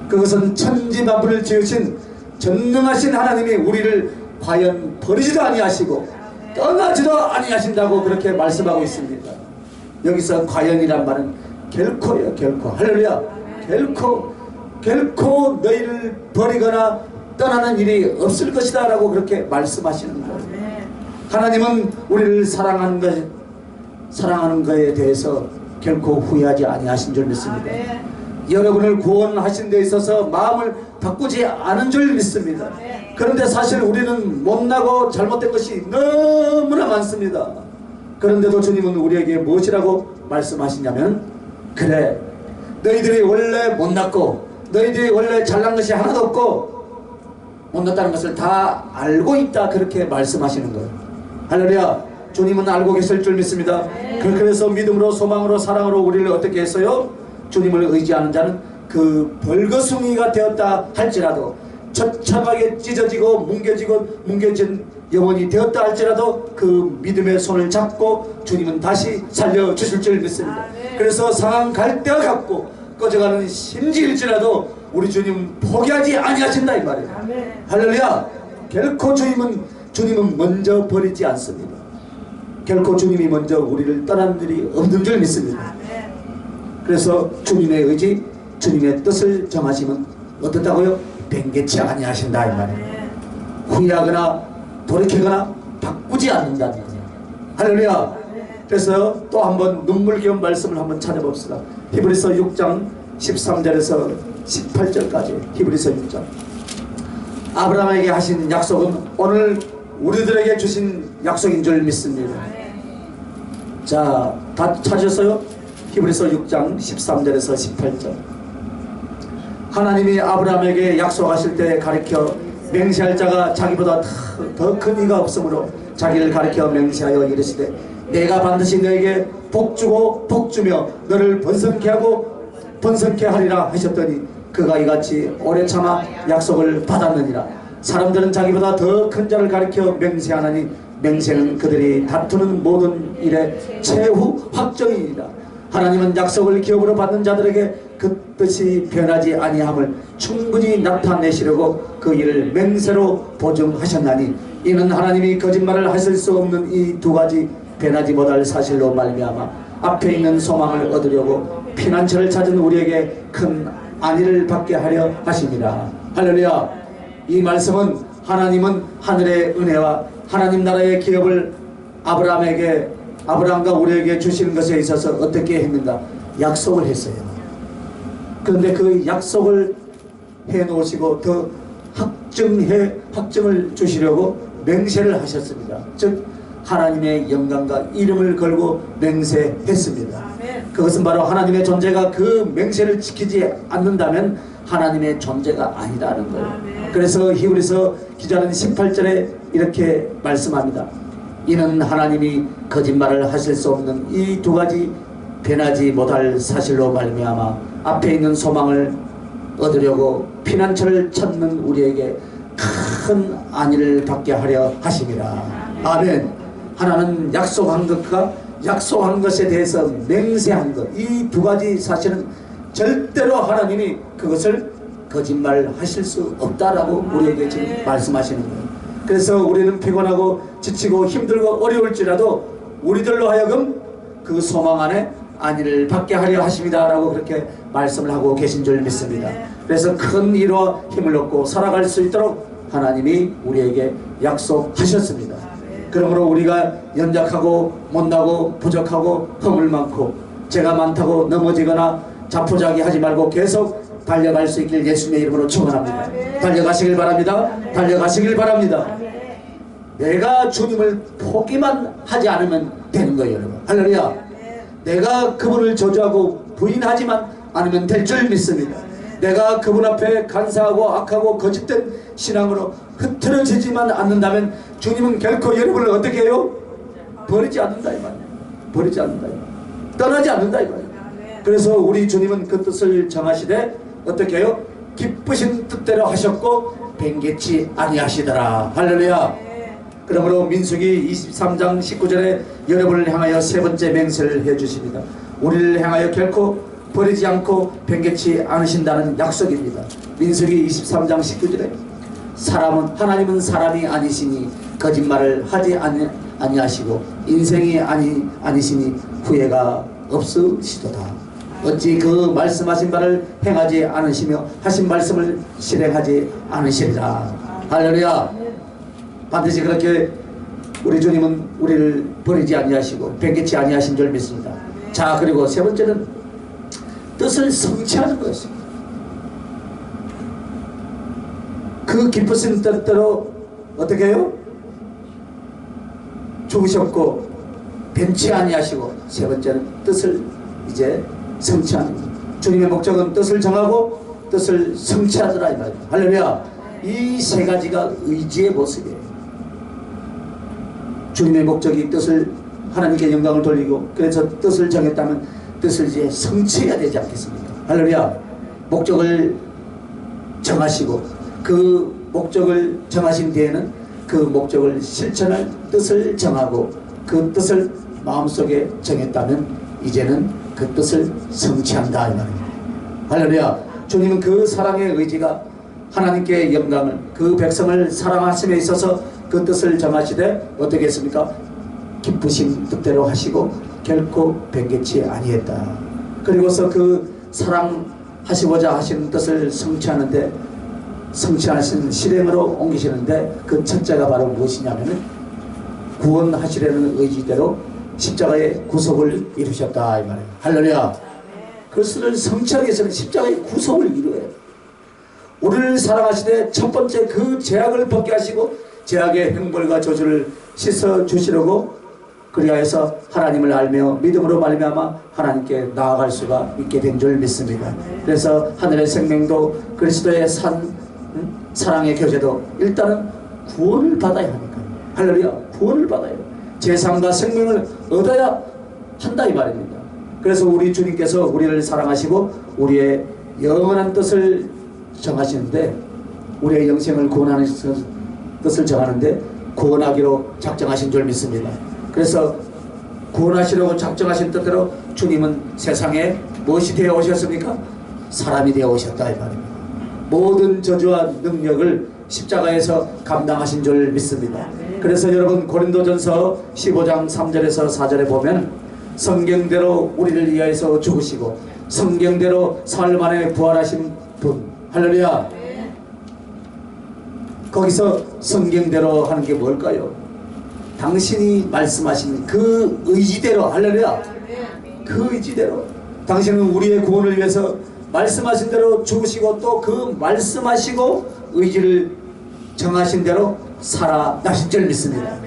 그것은 천지만물을 지으신 전능하신 하나님이 우리를 과연 버리지도 아니하시고 떠나지도 아니하신다고 그렇게 말씀하고 있습니다. 여기서 과연이란 말은 결코예요. 결코. 할렐루야. 결코 너희를 버리거나 떠나는 일이 없을 것이다 라고 그렇게 말씀하시는 거예요. 하나님은 우리를 사랑하는 거에 대해서 결코 후회하지 아니하신 줄 믿습니다. 여러분을 구원하신 데 있어서 마음을 바꾸지 않은 줄 믿습니다. 그런데 사실 우리는 못나고 잘못된 것이 너무나 많습니다. 그런데도 주님은 우리에게 무엇이라고 말씀하시냐면 그래 너희들이 원래 못났고 너희들이 원래 잘난 것이 하나도 없고 못났다는 것을 다 알고 있다 그렇게 말씀하시는 거예요. 할렐루야. 주님은 알고 계실 줄 믿습니다. 그래서 믿음으로 소망으로 사랑으로 우리를 어떻게 했어요? 주님을 의지하는 자는 그 벌거숭이가 되었다 할지라도 처참하게 찢어지고 뭉개진 영혼이 되었다 할지라도 그 믿음의 손을 잡고 주님은 다시 살려주실 줄 믿습니다. 그래서 상한 갈대와 같고 꺼져가는 심지일지라도 우리 주님 포기하지 아니하신다 이 말이에요. 할렐루야. 결코 주님은 먼저 버리지 않습니다. 결코 주님이 먼저 우리를 떠난 일이 없는 줄 믿습니다. 그래서 주님의 의지, 주님의 뜻을 정하시면 어떻다고요? 변개치 아니하신다 이 말이에요. 후회하거나 돌이키거나 바꾸지 않는다는 거예요. 할렐루야. 그래서 또 한번 눈물겨운 말씀을 한번 찾아봅시다. 히브리서 6장 13절에서 18절까지. 히브리서 6장. 아브라함에게 하신 약속은 오늘 우리들에게 주신 약속인 줄 믿습니다. 자, 다 찾으셨어요? 히브리서 6장 13절에서 18절. 하나님이 아브라함에게 약속하실 때 가르쳐 맹세할 자가 자기보다 더 큰 이가 없으므로 자기를 가르쳐 맹세하여 이르시되 내가 반드시 너에게 복주고 복주며 너를 번성케 하고 번성케 하리라 하셨더니 그가 이같이 오래 참아 약속을 받았느니라. 사람들은 자기보다 더 큰 자를 가르쳐 맹세하나니 맹세는 그들이 다투는 모든 일의 최후 확정이니라. 하나님은 약속을 기업으로 받는 자들에게 그 뜻이 변하지 아니함을 충분히 나타내시려고 그 일을 맹세로 보증하셨나니 이는 하나님이 거짓말을 하실 수 없는 이 두 가지 변하지 못할 사실로 말미암아 앞에 있는 소망을 얻으려고 피난처를 찾은 우리에게 큰 안위를 받게 하려 하십니다. 할렐루야. 이 말씀은 하나님은 하늘의 은혜와 하나님 나라의 기업을 아브라함과 우리에게 주시는 것에 있어서 어떻게 했는가? 약속을 했어요. 그런데 그 약속을 해놓으시고 더 확증을 주시려고 맹세를 하셨습니다. 즉 하나님의 영광과 이름을 걸고 맹세했습니다. 그것은 바로 하나님의 존재가 그 맹세를 지키지 않는다면 하나님의 존재가 아니라는 거예요. 그래서 히브리서 기자는 18절에 이렇게 말씀합니다. 이는 하나님이 거짓말을 하실 수 없는 이 두 가지 변하지 못할 사실로 말미암아 앞에 있는 소망을 얻으려고 피난처를 찾는 우리에게 큰 안위를 받게 하려 하심이라. 아멘. 하나는 약속한 것과 약속한 것에 대해서 맹세한 것, 이 두 가지 사실은 절대로 하나님이 그것을 거짓말 하실 수 없다라고 우리에게 지금 말씀하시는 거예요. 그래서 우리는 피곤하고 지치고 힘들고 어려울지라도 우리들로 하여금 그 소망 안에 안위를 받게 하려 하십니다 라고 그렇게 말씀을 하고 계신 줄 믿습니다. 그래서 큰 일과 힘을 얻고 살아갈 수 있도록 하나님이 우리에게 약속하셨습니다. 그러므로 우리가 연약하고 못나고 부족하고 허물 많고 죄가 많다고 넘어지거나 자포자기하지 말고 계속 달려갈 수 있길 예수님의 이름으로 축원합니다. 달려가시길 바랍니다. 달려가시길 바랍니다. 내가 주님을 포기만 하지 않으면 되는 거예요, 여러분. 할렐루야. 내가 그분을 저주하고 부인하지만 않으면 될 줄 믿습니다. 내가 그분 앞에 간사하고 악하고 거짓된 신앙으로 흐트러지지만 않는다면 주님은 결코 여러분을 어떻게 해요? 버리지 않는다 이 말이에요. 버리지 않는다 이 말이에요. 떠나지 않는다 이 말이에요. 그래서 우리 주님은 그 뜻을 정하시되 어떻게 해요? 기쁘신 뜻대로 하셨고 변개치 아니하시더라. 할렐루야. 그러므로 민수기 23장 19절에 여러분을 향하여 세 번째 맹세를 해주십니다. 우리를 향하여 결코 버리지 않고 변개치 않으신다는 약속입니다. 민수기 23장 19절에 하나님은 사람이 아니시니 거짓말을 하지 아니하시고 인생이 아니시니 후회가 없으시도다. 어찌 그 말씀하신 바를 행하지 않으시며 하신 말씀을 실행하지 않으시리라. 할렐루야. 반드시 그렇게 우리 주님은 우리를 버리지 아니하시고 변개치 아니하신 줄 믿습니다. 자, 그리고 세 번째는 뜻을 성취하는 것입니다. 그 기쁘신 뜻대로 어떻게 해요? 죽으셨고 변치 아니하시고 세 번째는 뜻을 이제 성취하는 거예요. 주님의 목적은 뜻을 정하고 뜻을 성취하더라 이 말이에요. 할렐루야. 이 세 가지가 의지의 모습이에요. 주님의 목적이 뜻을 하나님께 영광을 돌리고 그래서 뜻을 정했다면 뜻을 이제 성취해야 되지 않겠습니까? 할렐루야. 목적을 정하시고 그 목적을 정하신 뒤에는 그 목적을 실천할 뜻을 정하고 그 뜻을 마음속에 정했다면 이제는 그 뜻을 성취한다 이 말입니다. 할렐루야. 주님은 그 사랑의 의지가 하나님께 영광을 그 백성을 사랑하심에 있어서 그 뜻을 정하시되 어떻게 했습니까? 기쁘신 뜻대로 하시고 결코 변개치 아니했다. 그리고서 그 사랑하시고자 하시는 뜻을 성취하신 실행으로 옮기시는데 그 첫째가 바로 무엇이냐면은 구원하시려는 의지대로 십자가의 구속을 이루셨다 이 말이에요. 할렐루야. 그것을 성취하기 위해서는 십자가의 구속을 이루어야 해요. 우리를 사랑하시되 첫 번째 그 죄악을 벗게 하시고 죄악의 형벌과 저주를 씻어 주시려고 그리하여서 하나님을 알며 믿음으로 말미암아 하나님께 나아갈 수가 있게 된 줄 믿습니다. 그래서 하늘의 생명도 그리스도의 사랑의 교제도 일단은 구원을 받아야 하니까. 할렐루야. 구원을 받아야 해요. 제상과 생명을 얻어야 한다 이 말입니다. 그래서 우리 주님께서 우리를 사랑하시고 우리의 영원한 뜻을 정하시는데 우리의 영생을 구원하는 뜻을 정하는데 구원하기로 작정하신 줄 믿습니다. 그래서 구원하시려고 작정하신 뜻대로 주님은 세상에 무엇이 되어 오셨습니까? 사람이 되어 오셨다 이 말입니다. 모든 저주와 능력을 십자가에서 감당하신 줄 믿습니다. 그래서 여러분 고린도전서 15장 3절에서 4절에 보면 성경대로 우리를 위하여서 죽으시고 성경대로 사흘 만에 부활하신 분. 할렐루야. 거기서 성경대로 하는 게 뭘까요? 당신이 말씀하신 그 의지대로. 할렐루야. 그 의지대로 당신은 우리의 구원을 위해서 말씀하신 대로 죽으시고 또 그 말씀하시고 의지를 정하신 대로 살아나신 줄 믿습니다.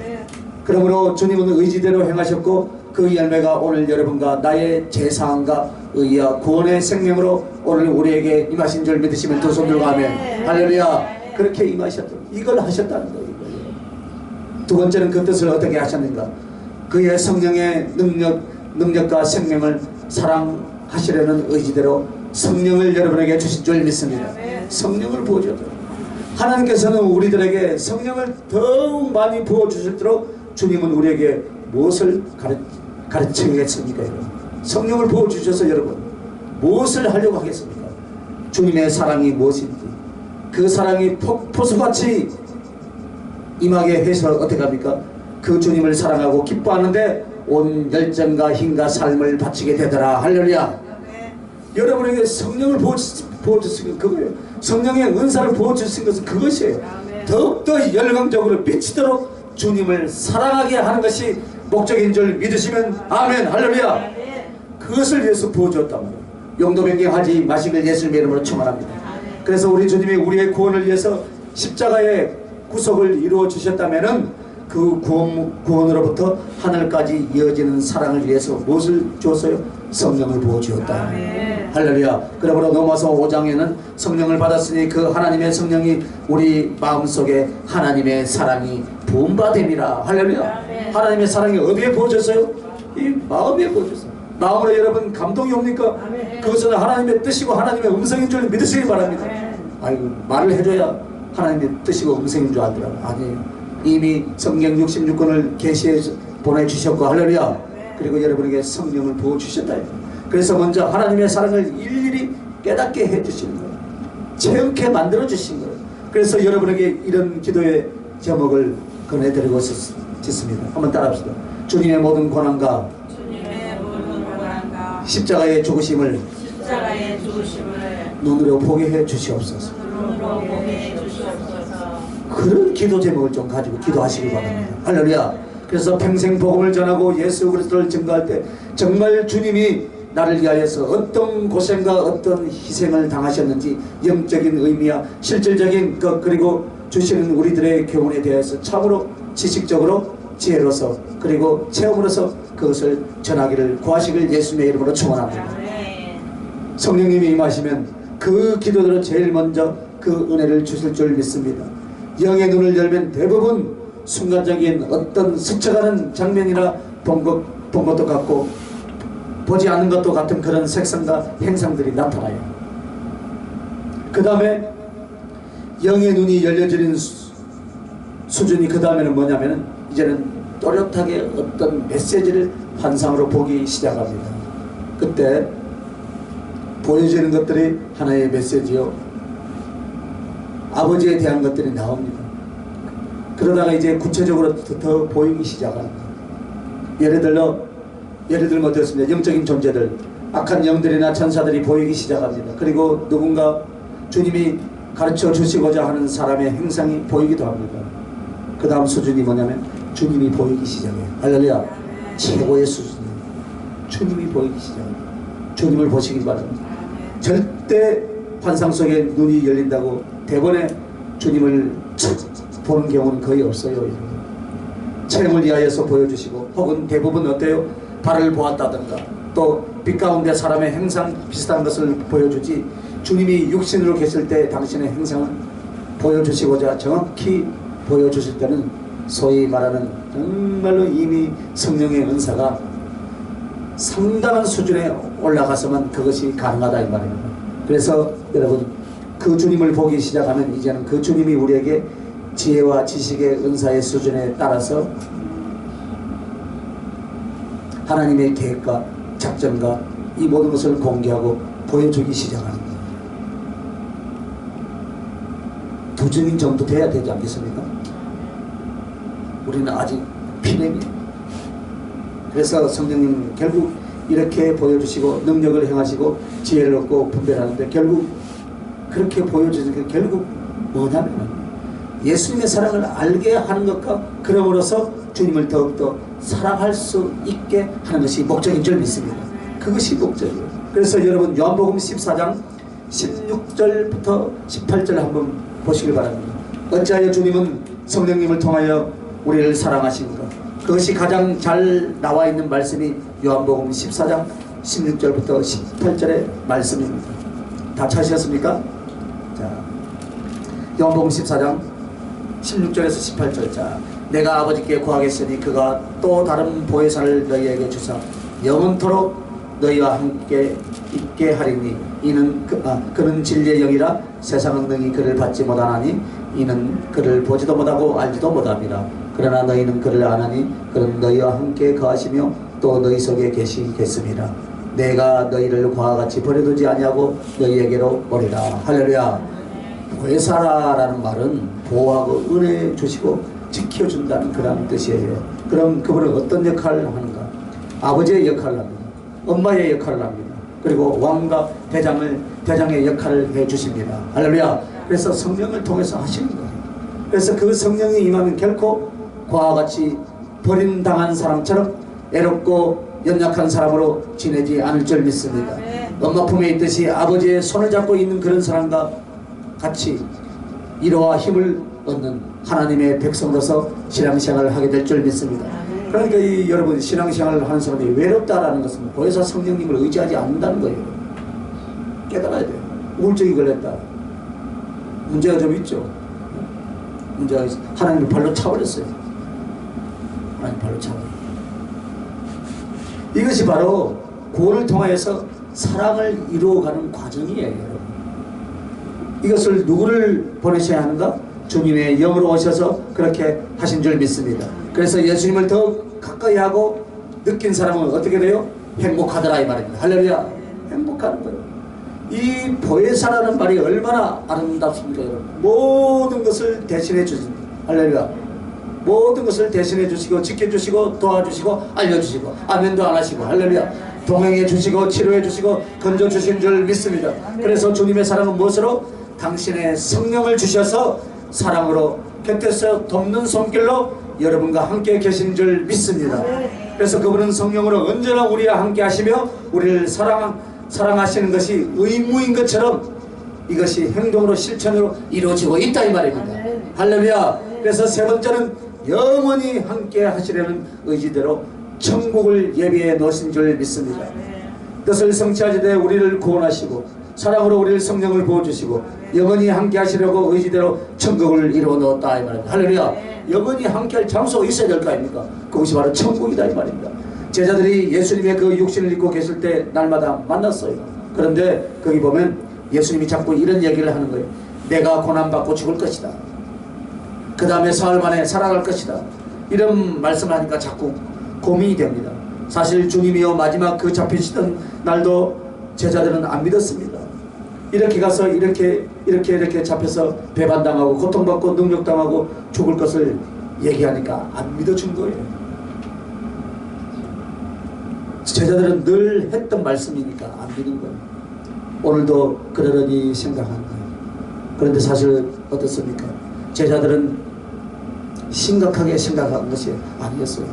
그러므로 주님은 의지대로 행하셨고 그 열매가 오늘 여러분과 나의 제사함과 의와 구원의 생명으로 오늘 우리에게 임하신 줄 믿으시면 두 손 들고 아멘. 할렐루야. 그렇게 임하셨다. 이걸 하셨다는 거예요. 두 번째는 그 뜻을 어떻게 하셨는가? 그의 성령의 능력과 생명을 사랑하시려는 의지대로 성령을 여러분에게 주신 줄 믿습니다. 성령을 부어주셨다. 하나님께서는 우리들에게 성령을 더욱 많이 부어주실수록 주님은 우리에게 무엇을 가르치겠습니까? 성령을 부어주셔서 여러분 무엇을 하려고 하겠습니까? 주님의 사랑이 무엇인지 그 사랑이 폭포수같이 임하게 해서 어떻게 합니까? 그 주님을 사랑하고 기뻐하는데 온 열정과 힘과 삶을 바치게 되더라. 할렐루야. 여러분에게 성령을 부어주신 그거예요. 성령의 은사를 부어주신 것은 그것이에요. 더욱더 열광적으로 비치도록 주님을 사랑하게 하는 것이 목적인 줄 믿으시면 아멘. 할렐루야. 그것을 위해서 부어주었단 말이에요. 용도 변경하지 마시길 예수님의 이름으로 축원합니다. 그래서 우리 주님이 우리의 구원을 위해서 십자가의 구속을 이루어 주셨다면은 그 구원으로부터 하늘까지 이어지는 사랑을 위해서 무엇을 주었어요? 성령을 부어주었다. 할렐루야. 그러므로 로마서 5장에는 성령을 받았으니 그 하나님의 성령이 우리 마음속에 하나님의 사랑이 부음받음이라. 할렐루야. 하나님의 사랑이 어디에 부어졌어요? 이 마음에 부어졌어요. 마음으로 여러분 감동이 옵니까? 그것은 하나님의 뜻이고 하나님의 음성인 줄 믿으시기 바랍니다. 아이고 말을 해줘야 하나님의 뜻이고 음성인 줄 알더라고요. 아니에요. 이미 성경 66권을 계시해 보내주셨고 할렐루야. 그리고 여러분에게 성령을 부어주셨다. 그래서 먼저 하나님의 사랑을 일일이 깨닫게 해주시는 거예요. 체험케 만들어주신 거예요. 그래서 여러분에게 이런 기도의 제목을 건해드리고 싶습니다. 한번 따라합시다. 주님의 모든 고난과 십자가의 죽으심을 눈으로 보게 해 주시옵소서. 그런 기도 제목을 좀 가지고 기도하시기 바랍니다. 할렐루야. 그래서 평생 복음을 전하고 예수 그리스도를 증거할 때 정말 주님이 나를 위하여서 어떤 고생과 어떤 희생을 당하셨는지 영적인 의미와 실질적인 것 그리고 주시는 우리들의 교훈에 대해서 참으로 지식적으로 지혜로서 그리고 체험으로서 그것을 전하기를 구하시길 예수님의 이름으로 축원합니다. 성령님이 임하시면 그 기도들은 제일 먼저 그 은혜를 주실 줄 믿습니다. 영의 눈을 열면 대부분 순간적인 어떤 스쳐가는 장면이나 본 것도 같고 보지 않는 것도 같은 그런 색상과 행상들이 나타나요. 그 다음에 영의 눈이 열려지는 수준이 그 다음에는 뭐냐면 이제는 또렷하게 어떤 메시지를 환상으로 보기 시작합니다. 그때 보여지는 것들이 하나의 메시지요. 아버지에 대한 것들이 나옵니다. 그러다가 이제 구체적으로 더 보이기 시작합니다. 예를 들면 어떻습니까? 영적인 존재들, 악한 영들이나 천사들이 보이기 시작합니다. 그리고 누군가 주님이 가르쳐 주시고자 하는 사람의 행상이 보이기도 합니다. 그 다음 수준이 뭐냐면 주님이 보이기 시작해요. 할렐루야. 최고의 수준이에요. 주님이 보이기 시작합니다. 주님을 보시기 바랍니다. 절대 환상 속에 눈이 열린다고 대번에 주님을 보는 경우는 거의 없어요. 체험을 위하여서 보여주시고, 혹은 대부분 어때요? 발을 보았다든가 또 빛 가운데 사람의 행상 비슷한 것을 보여주지, 주님이 육신으로 계실 때 당신의 행상을 보여주시고자 정확히 보여주실 때는 소위 말하는 정말로 이미 성령의 은사가 상당한 수준에 올라가서만 그것이 가능하다 이 말입니다. 그래서 여러분, 그 주님을 보기 시작하면 이제는 그 주님이 우리에게 지혜와 지식의 은사의 수준에 따라서 하나님의 계획과 작전과 이 모든 것을 공개하고 보여주기 시작하는 거예요. 두 증인 정도 돼야 되지 않겠습니까? 우리는 아직 피렘이에요. 그래서 성령님 결국 이렇게 보여주시고 능력을 행하시고 지혜를 얻고 분별하는데, 결국 그렇게 보여주시는 게 결국 뭐냐면 예수님의 사랑을 알게 하는 것과 그럼으로써 주님을 더욱더 사랑할 수 있게 하는 것이 목적인 줄 믿습니다. 그것이 목적이에요. 그래서 여러분, 요한복음 14장 16절부터 18절 한번 보시길 바랍니다. 어찌하여 주님은 성령님을 통하여 우리를 사랑하십니까? 그것이 가장 잘 나와 있는 말씀이 요한복음 14장 16절부터 18절의 말씀입니다. 다 찾으셨습니까? 자, 요한복음 14장 16절에서 18절. 자, 내가 아버지께 구하겠으니 그가 또 다른 보혜사를 너희에게 주사 영원토록 너희와 함께 있게 하리니 이는 그는 진리의 영이라 세상은 능히 그를 받지 못하나니 이는 그를 보지도 못하고 알지도 못합니다. 그러나 너희는 그를 아나니 그는 너희와 함께 거하시며 또 너희 속에 계시겠습니다. 내가 너희를 과와 같이 버려두지 아니하고 너희에게로 오리라. 할렐루야. 보혜사라는 말은 보호하고 은혜 주시고 지켜준다는 그런 뜻이에요. 그럼 그분은 어떤 역할을 하는가? 아버지의 역할을 합니다. 엄마의 역할을 합니다. 그리고 왕과 대장의 역할을 해주십니다. 할렐루야. 그래서 성령을 통해서 하시는 거예요. 그래서 그 성령이 임하면 결코 과와 같이 버림당한 사람처럼 애롭고 연약한 사람으로 지내지 않을 줄 믿습니다. 엄마 품에 있듯이 아버지의 손을 잡고 있는 그런 사람과 같이 위로와 힘을 얻는 하나님의 백성으로서 신앙생활을 하게 될 줄 믿습니다. 그러니까 여러분, 신앙생활을 하는 사람이 외롭다라는 것은 보혜사 성령님을 의지하지 않는다는 거예요. 깨달아야 돼요. 우울증이 걸렸다. 문제가 좀 있죠. 문제가 있어. 하나님을 발로 차버렸어요. 하나님 발로 차버렸어요. 이것이 바로 구원을 통하여서 사랑을 이루어가는 과정이에요, 여러분. 이것을 누구를 보내셔야 하는가? 주님의 영으로 오셔서 그렇게 하신 줄 믿습니다. 그래서 예수님을 더 가까이 하고 느낀 사람은 어떻게 돼요? 행복하더라 이 말입니다. 할렐루야. 행복하는 거예요. 이 보혜사라는 말이 얼마나 아름답습니까, 여러분? 모든 것을 대신해 주십니다. 할렐루야. 모든 것을 대신해 주시고 지켜주시고 도와주시고 알려주시고 아멘도 안 하시고 할렐루야. 동행해 주시고 치료해 주시고 건져 주신 줄 믿습니다. 그래서 주님의 사랑은 무엇으로? 당신의 성령을 주셔서 사랑으로 곁에서 돕는 손길로 여러분과 함께 계신 줄 믿습니다. 그래서 그분은 성령으로 언제나 우리와 함께 하시며 우리를 사랑하시는 것이 의무인 것처럼 이것이 행동으로 실천으로 이루어지고 있다 이 말입니다. 할렐루야. 그래서 세 번째는 영원히 함께 하시려는 의지대로 천국을 예비해 놓으신 줄 믿습니다. 뜻을 성취하시되 우리를 구원하시고 사랑으로 우리를 성령을 부어주시고 영원히 함께 하시려고 의지대로 천국을 이루어 놓았다 이 말입니다. 할렐루야. 영원히 함께 할 장소가 있어야 될 거 아닙니까? 그것이 바로 천국이다 이 말입니다. 제자들이 예수님의 그 육신을 입고 계실 때 날마다 만났어요. 그런데 거기 보면 예수님이 자꾸 이런 얘기를 하는 거예요. 내가 고난받고 죽을 것이다. 그 다음에 사흘 만에 살아날 것이다. 이런 말씀을 하니까 자꾸 고민이 됩니다. 사실 주님이요 마지막 그 잡히시던 날도 제자들은 안 믿었습니다. 이렇게 가서 이렇게 잡혀서 배반당하고 고통받고 능력당하고 죽을 것을 얘기하니까 안 믿어준 거예요. 제자들은 늘 했던 말씀이니까 안 믿는 거예요. 오늘도 그러려니 생각한 거예요. 그런데 사실 어떻습니까? 제자들은 심각하게 생각한 것이 아니었어요.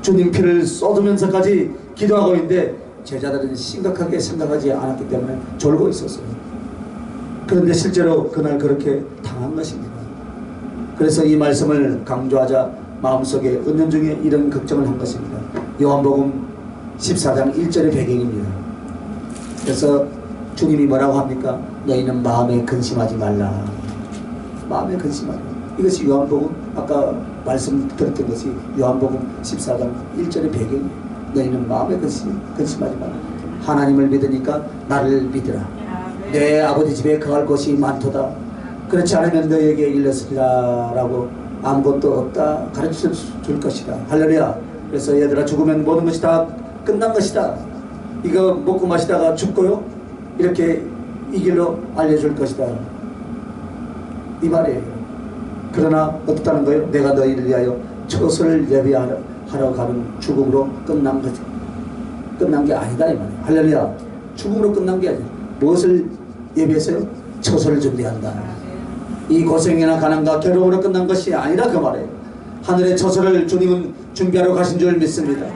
주님 피를 쏟으면서까지 기도하고 있는데 제자들은 심각하게 생각하지 않았기 때문에 졸고 있었어요. 그런데 실제로 그날 그렇게 당한 것입니다. 그래서 이 말씀을 강조하자 마음속에 은연중에 이런 걱정을 한 것입니다. 요한복음 14장 1절의 배경입니다. 그래서 주님이 뭐라고 합니까? 너희는 마음에 근심하지 말라. 마음에 근심하라. 이것이 요한복음 아까 말씀드렸던 것이 요한복음 14장 1절의 배경이에요. 너희는 마음에 근심하지 말라. 하나님을 믿으니까 나를 믿으라. 내 아버지 집에 거할 곳이 많도다. 그렇지 않으면 너에게 일렀으리라 라고 아무것도 없다 가르쳐 줄 것이다. 할렐루야. 그래서 얘들아 죽으면 모든 것이 다 끝난 것이다. 이거 먹고 마시다가 죽고요 이렇게 이 길로 알려줄 것이다. 이 말이에요. 그러나 어떻다는 거예요? 내가 너희를 위하여 처소를 예비하러 가는 죽음으로 끝난 거지. 끝난 게 아니다 이 말이에요. 할렐루야. 죽음으로 끝난 게 아니에요. 무엇을 예비했어요? 처소를 준비한다. 이 고생이나 가난과 괴로움으로 끝난 것이 아니라 그 말이에요. 하늘의 처소를 주님은 준비하러 가신 줄 믿습니다.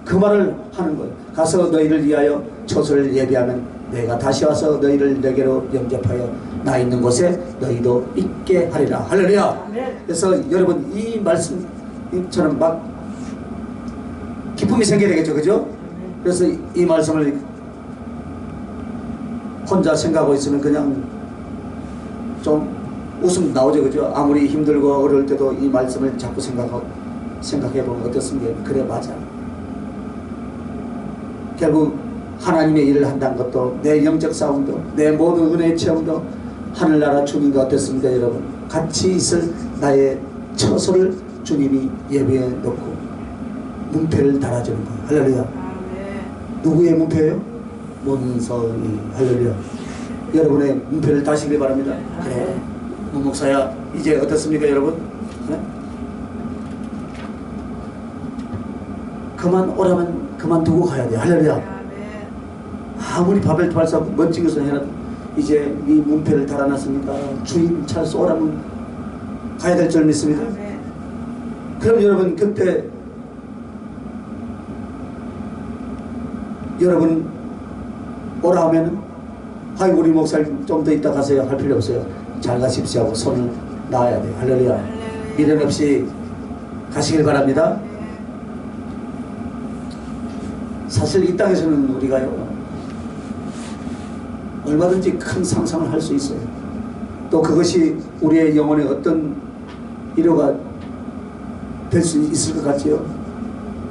그 말을 하는 거예요. 가서 너희를 위하여 처소를 예비하면 내가 다시 와서 너희를 내게로 영접하여 나 있는 곳에 너희도 있게 하리라. 할렐루야. 그래서 여러분 이 말씀처럼 막 기쁨이 생겨야 되겠죠. 그죠? 그래서 이 말씀을 혼자 생각하고 있으면 그냥 좀 웃음 나오죠. 그죠? 아무리 힘들고 어려울 때도 이 말씀을 자꾸 생각해보면 어떻습니까? 그래 맞아. 결국 하나님의 일을 한다는 것도 내 영적 싸움도 내 모든 은혜의 체험도 하늘나라 주님과 어떻습니까 여러분? 같이 있을 나의 처소를 주님이 예배해 놓고 문패를 달아주는 거예요. 할렐루야. 누구의 문패예요? 문서의. 할렐루야. 여러분의 문패를 다시길 바랍니다. 그래 문목사야 이제 어떻습니까 여러분? 네? 그만 오라면 그만두고 가야 돼. 할렐루야. 아무리 바벨 발사 멋진 것을 해놔도 이제 네 문패를 달아놨으니까 주인 찾아서 오라면 가야 될 줄 믿습니다. 그럼 여러분 그때 여러분 오라 하면은 아이 우리 목사님 좀 더 있다 가세요 할 필요 없어요. 잘 가십시오 하고 손을 놔야 돼요. 할렐루야. 미련 없이 가시길 바랍니다. 사실 이 땅에서는 우리가요 얼마든지 큰 상상을 할 수 있어요. 또 그것이 우리의 영혼에 어떤 위로가 될 수 있을 것 같지요?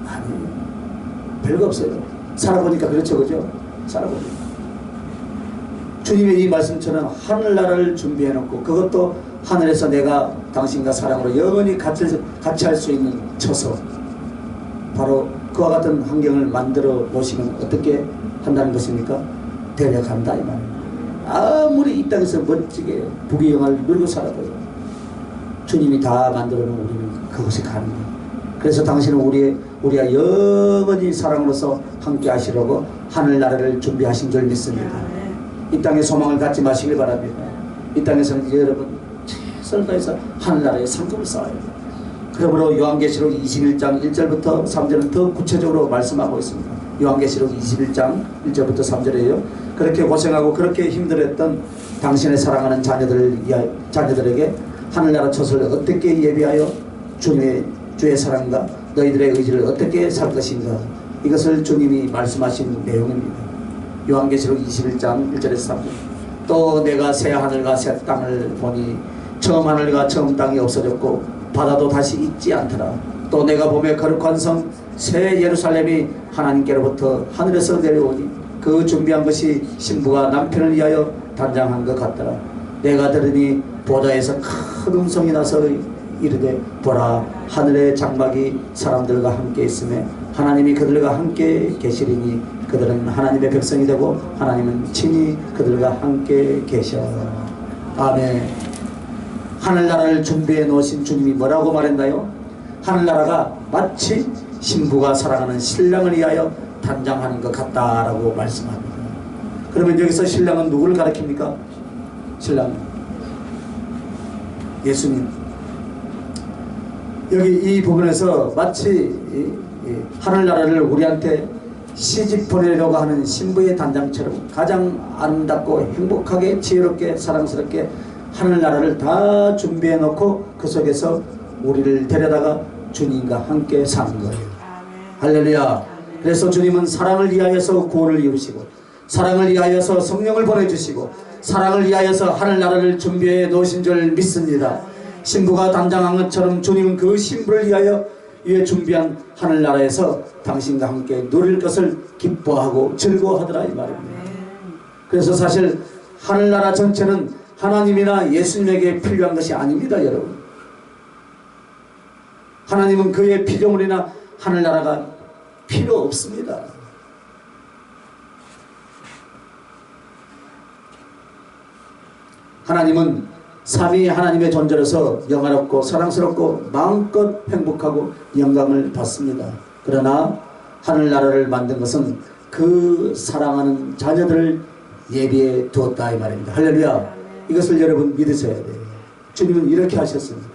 아니에요. 별거 없어요. 살아보니까 그렇죠. 그죠? 살아보니까 주님의 이 말씀처럼 하늘나라를 준비해놓고 그것도 하늘에서 내가 당신과 사랑으로 영원히 같이 할 수 있는 처소, 바로 그와 같은 환경을 만들어 놓으시면 어떻게 한다는 것입니까? 데려간다 이 말입니다. 아무리 이 땅에서 멋지게 부귀영화를 누리고 살아도요 주님이 다 만들어 놓은 우리는 그곳에 가는 거예요. 그래서 당신은 우리가 영원히 사랑으로서 함께 하시려고 하늘나라를 준비하신 줄 믿습니다. 이 땅에 소망을 갖지 마시길 바랍니다. 이 땅에서는 여러분 최선을 다해서 하늘나라의 상급을 쌓아야 돼요. 그러므로 요한계시록 21장 1절부터 3절은 더 구체적으로 말씀하고 있습니다. 요한계시록 21장 1절부터 3절이에요. 그렇게 고생하고 그렇게 힘들었던 당신의 사랑하는 자녀들에게 하늘나라 처소를 어떻게 예비하여 주의 사랑과 너희들의 의지를 어떻게 살 것인가, 이것을 주님이 말씀하신 내용입니다. 요한계시록 21장 1절에서 3절. 또 내가 새 하늘과 새 땅을 보니 처음 하늘과 처음 땅이 없어졌고 바다도 다시 있지 않더라. 또 내가 보며 거룩한 성 새 예루살렘이 하나님께로부터 하늘에서 내려오니 그 준비한 것이 신부가 남편을 위하여 단장한 것 같더라. 내가 들으니 보좌에서 큰 음성이 나서 이르되 보라 하늘의 장막이 사람들과 함께 있으며 하나님이 그들과 함께 계시리니 그들은 하나님의 백성이 되고 하나님은 친히 그들과 함께 계셔. 아멘. 하늘나라를 준비해 놓으신 주님이 뭐라고 말했나요? 하늘나라가 마치 신부가 사랑하는 신랑을 위하여 단장하는 것 같다라고 말씀합니다. 그러면 여기서 신랑은 누구를 가리킵니까? 신랑 예수님. 여기 이 부분에서 마치 하늘나라를 우리한테 시집 보내려고 하는 신부의 단장처럼 가장 아름답고 행복하게 지혜롭게 사랑스럽게 하늘나라를 다 준비해 놓고 그 속에서 우리를 데려다가 주님과 함께 사는 거예요. 할렐루야. 그래서 주님은 사랑을 위하여서 구원을 이루시고 사랑을 위하여서 성령을 보내주시고 사랑을 위하여서 하늘나라를 준비해 놓으신 줄 믿습니다. 신부가 단장한 것처럼 주님은 그 신부를 위하여 위에 준비한 하늘나라에서 당신과 함께 누릴 것을 기뻐하고 즐거워하더라 이 말입니다. 그래서 사실 하늘나라 전체는 하나님이나 예수님에게 필요한 것이 아닙니다, 여러분. 하나님은 그의 피조물이나 하늘나라가 필요 없습니다. 하나님은 삼위 하나님의 존재로서 영화롭고 사랑스럽고 마음껏 행복하고 영광을 받습니다. 그러나 하늘나라를 만든 것은 그 사랑하는 자녀들을 예비해 두었다 이 말입니다. 할렐루야. 이것을 여러분 믿으셔야 돼요. 주님은 이렇게 하셨습니다.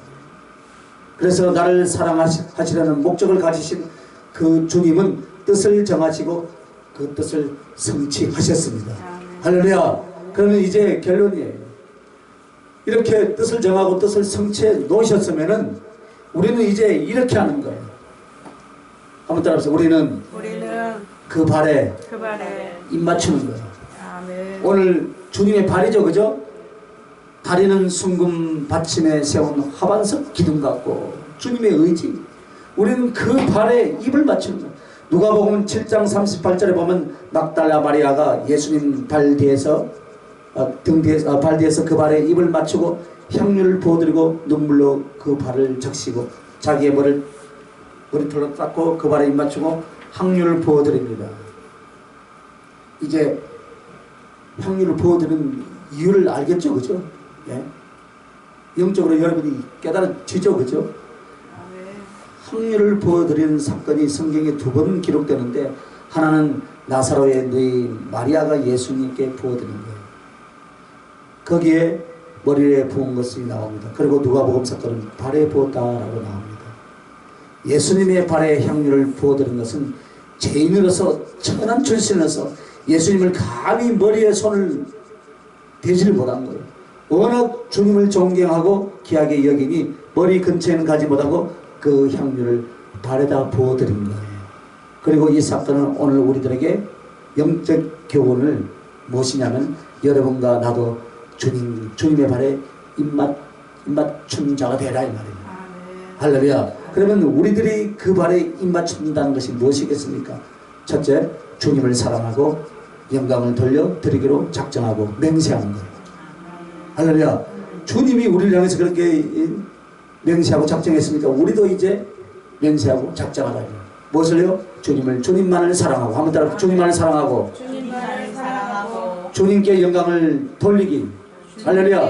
그래서 나를 사랑하시려는 목적을 가지신 그 주님은 뜻을 정하시고 그 뜻을 성취하셨습니다. 할렐루야. 그러면 이제 결론이에요. 이렇게 뜻을 정하고 뜻을 성취해 놓으셨으면은 우리는 이제 이렇게 하는 거예요. 한번 따라합시다. 우리는 그 발에 입 맞추는 거예요. 아멘. 오늘 주님의 발이죠, 그죠? 다리는 순금 받침에 세운 하반석 기둥 같고 주님의 의지. 우리는 그 발에 입을 맞추는 거예요. 누가복음 7장 38절에 보면 막달라 마리아가 예수님 발 뒤에서 발 뒤에서 그 발에 입을 맞추고 향유를 부어드리고 눈물로 그 발을 적시고 자기의 머리털로 닦고 그 발에 입 맞추고 향유를 부어드립니다. 이제 향유를 부어드리는 이유를 알겠죠, 그죠? 예? 영적으로 여러분이 깨달아지죠, 그죠? 향유를 부어드리는 사건이 성경에 2번 기록되는데 하나는 나사로의 누이 마리아가 예수님께 부어드린 거예요. 거기에 머리에 부은 것이 나옵니다. 그리고 누가복음 사건은 발에 부었다라고 나옵니다. 예수님의 발에 향유를 부어드린 것은 죄인으로서 천한 출신으로서 예수님을 감히 머리에 손을 대지를 못한 거예요. 워낙 주님을 존경하고 귀하게 여기니 머리 근처에는 가지 못하고 그 향유를 발에다 부어드린 거예요. 그리고 이 사건은 오늘 우리들에게 영적 교훈을 무엇이냐면 여러분과 나도 주님의 발에 입맞춘 자가 되라 이 말이에요. 할렐루야. 그러면 우리들이 그 발에 입맞춘다는 것이 무엇이겠습니까? 첫째, 주님을 사랑하고 영광을 돌려드리기로 작정하고 맹세하는 거예요. 할렐루야. 주님이 우리를 향해서 그렇게 맹세하고 작정했으니까 우리도 이제 맹세하고 작정하라. 무엇을요? 주님만을 사랑하고 한번 따라 주님만을 사랑하고 주님께 영광을 돌리기. 할렐루야.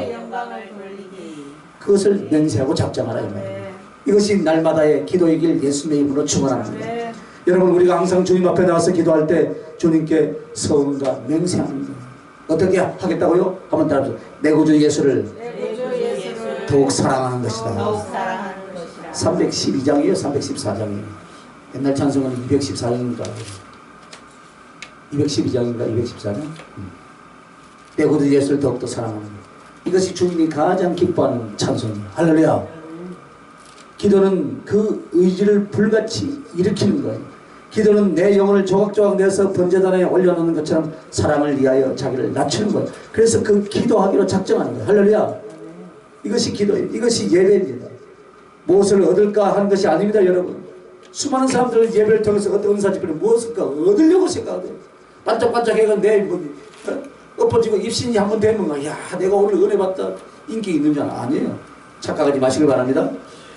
그것을 맹세하고 작정하라 이 말이에요. 이것이 날마다의 기도의 길 예수님의 이름으로 축원합니다. 여러분 우리가 항상 주님 앞에 나와서 기도할 때 주님께 서원과 맹세합니다. 어떻게 하겠다고요? 한번 따라합시다. 내 구주 예수를 더욱 사랑하는 것이다. 312장이에요 314장이에요. 옛날 찬송은 214장인가 212장인가 214장. 내 구주 예수를 더욱더 사랑하는 것. 이것이 주님이 가장 기뻐하는 찬송이에요. 할렐루야. 기도는 그 의지를 불같이 일으키는 거예요. 기도는 내 영혼을 조각조각 내서 번제단에 올려놓는 것처럼 사랑을 위하여 자기를 낮추는 거예요. 그래서 그 기도하기로 작정하는 거예요. 할렐루야. 이것이 기도예요. 이것이 예배입니다. 무엇을 얻을까 하는 것이 아닙니다, 여러분. 수많은 사람들은 예배를 통해서 어떤 은사집회를 무엇을까 얻으려고 생각하고 반짝반짝해가 내 엎어지고 입신이 한번 되면 야 내가 오늘 은혜 받다 인기 있는 줄 아니에요. 착각하지 마시길 바랍니다.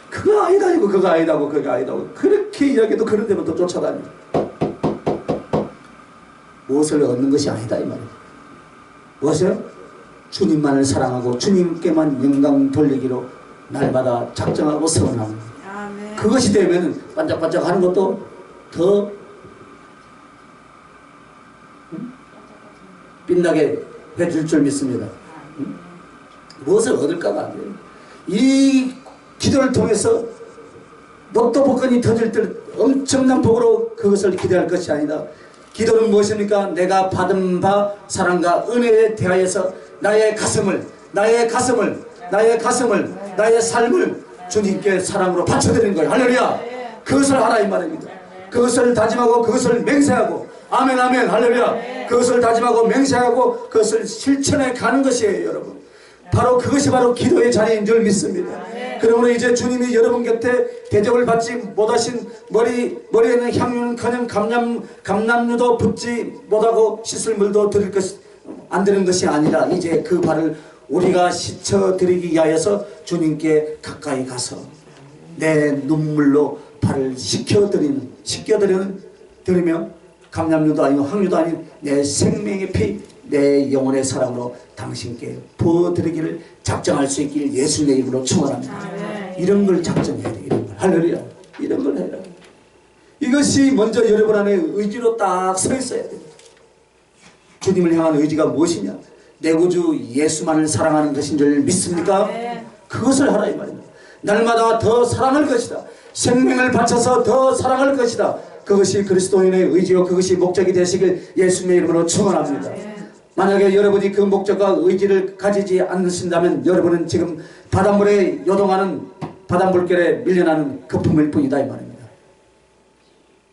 그거 아니다고 그거 아니다고 그거 아니다고 그렇게 이야기해도 그런 데만 또 쫓아다녀. 무엇을 얻는 것이 아니다 이 말이에요. 무엇이요? 주님만을 사랑하고 주님께만 영광 돌리기로 날마다 작정하고 서원합니다. 아멘. 그것이 되면 반짝반짝 하는 것도 더 빛나게 해줄 줄 믿습니다. 무엇을 얻을까가 아니에요. 이 기도를 통해서 로또 복권이 터질 듯 엄청난 복으로 그것을 기대할 것이 아니다. 기도는 무엇입니까? 내가 받은 바 사랑과 은혜에 대하여서 나의 가슴을 나의 삶을 주님께 사랑으로 바쳐드리는 거예요. 할렐루야. 그것을 하라 이 말입니다. 그것을 다짐하고 그것을 맹세하고 아멘 아멘 할렐루야. 그것을 다짐하고 맹세하고 그것을 실천해 가는 것이에요. 여러분, 바로 그것이 바로 기도의 자리인 줄 믿습니다. 그러므로 이제 주님이 여러분 곁에 대접을 받지 못하신 머리에 있는 향유는커녕 감람류도 붓지 못하고 씻을 물도 드릴 것이 안 되는 것이 아니라 이제 그 발을 우리가 씻어드리기 위하여서 주님께 가까이 가서 내 눈물로 발을 씻겨드리며 감람류도 아니고 항류도 아닌 내 생명의 피, 내 영혼의 사랑으로 당신께 부어드리기를 작정할 수 있길 예수님의 이름으로 축원합니다. 이런 걸 작정해야 돼. 이런 걸. 할렐루야. 이런 걸 해라. 이것이 먼저 여러분 안에 의지로 딱 서 있어야 됩니다. 주님을 향한 의지가 무엇이냐? 내 구주 예수만을 사랑하는 것인 줄 믿습니까? 그것을 하라 이 말입니다. 날마다 더 사랑할 것이다. 생명을 바쳐서 더 사랑할 것이다. 그것이 그리스도인의 의지요 그것이 목적이 되시길 예수님의 이름으로 축원합니다. 만약에 여러분이 그 목적과 의지를 가지지 않으신다면 여러분은 지금 바닷물에 요동하는 바닷물결에 밀려나는 거품일 뿐이다 이 말입니다.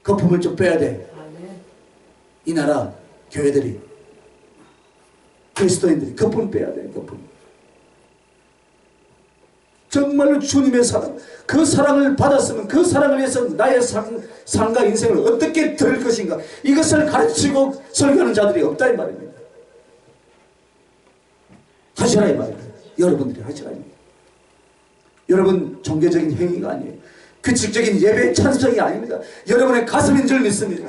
거품을 좀 빼야 돼. 이 나라 교회들이 그리스도인들이 거품을 빼야 돼. 거품. 정말로 주님의 사랑, 그 사랑을 받았으면 그 사랑을 위해서 나의 삶과 인생을 어떻게 들을 것인가, 이것을 가르치고 설교하는 자들이 없다 이 말입니다. 하시라 이 말입니다. 여러분들이 하시라 이 말입니다. 여러분 종교적인 행위가 아니에요. 규칙적인 예배의 찬성이 아닙니다. 여러분의 가슴인 줄 믿습니다.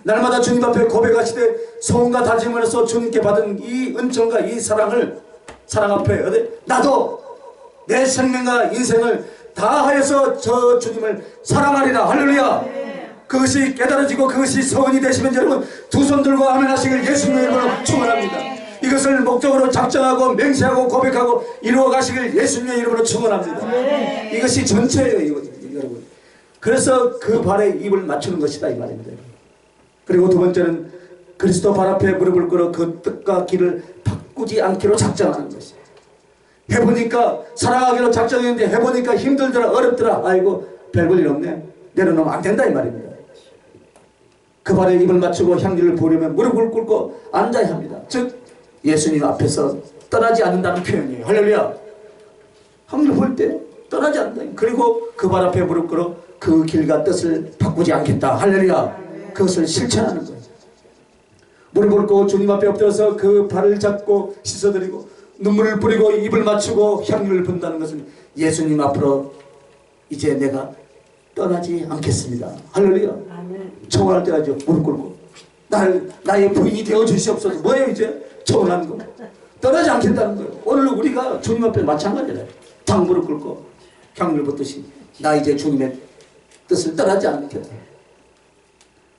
날마다 주님 앞에 고백하시되 소원과 다짐으로서 주님께 받은 이 은총과 이 사랑 앞에 나도 내 생명과 인생을 다하여서 저 주님을 사랑하리라. 할렐루야. 그것이 깨달아지고 그것이 소원이 되시면 여러분 두 손 들고 아멘 하시길 예수님의 이름으로 축원합니다. 이것을 목적으로 작정하고 맹세하고 고백하고 이루어 가시길 예수님의 이름으로 축원합니다. 이것이 전체예요 여러분. 그래서 그 발에 입을 맞추는 것이다 이 말입니다. 그리고 두 번째는 그리스도 발 앞에 무릎을 꿇어 그 뜻과 길을 바꾸지 않기로 작정하는 것이에요. 해보니까 사랑하기로 작정했는데 해보니까 힘들더라 어렵더라 아이고 별볼일 없네 내려놓으면 안 된다 이 말입니다. 그 발에 입을 맞추고 향기를 보려면 무릎을 꿇고 앉아야 합니다. 즉 예수님 앞에서 떠나지 않는다는 표현이에요. 할렐루야. 향기를 볼 때 떠나지 않는다. 그리고 그 발 앞에 무릎 꿇어 그 길과 뜻을 바꾸지 않겠다. 할렐루야. 그것을 실천하는 거예요. 무릎을 꿇고 주님 앞에 엎드려서 그 발을 잡고 씻어드리고 눈물을 뿌리고 입을 맞추고 향유를 분다는 것은 예수님 앞으로 이제 내가 떠나지 않겠습니다. 할렐루야. 청혼할 때까지 무릎 꿇고 나의 부인이 되어 주시옵소서. 뭐예요 이제? 청혼하는 거. 떠나지 않겠다는 거예요. 오늘 우리가 주님 앞에 마찬가지예요. 당 무릎 꿇고 향유를 붓듯이 나 이제 주님의 뜻을 떠나지 않겠다.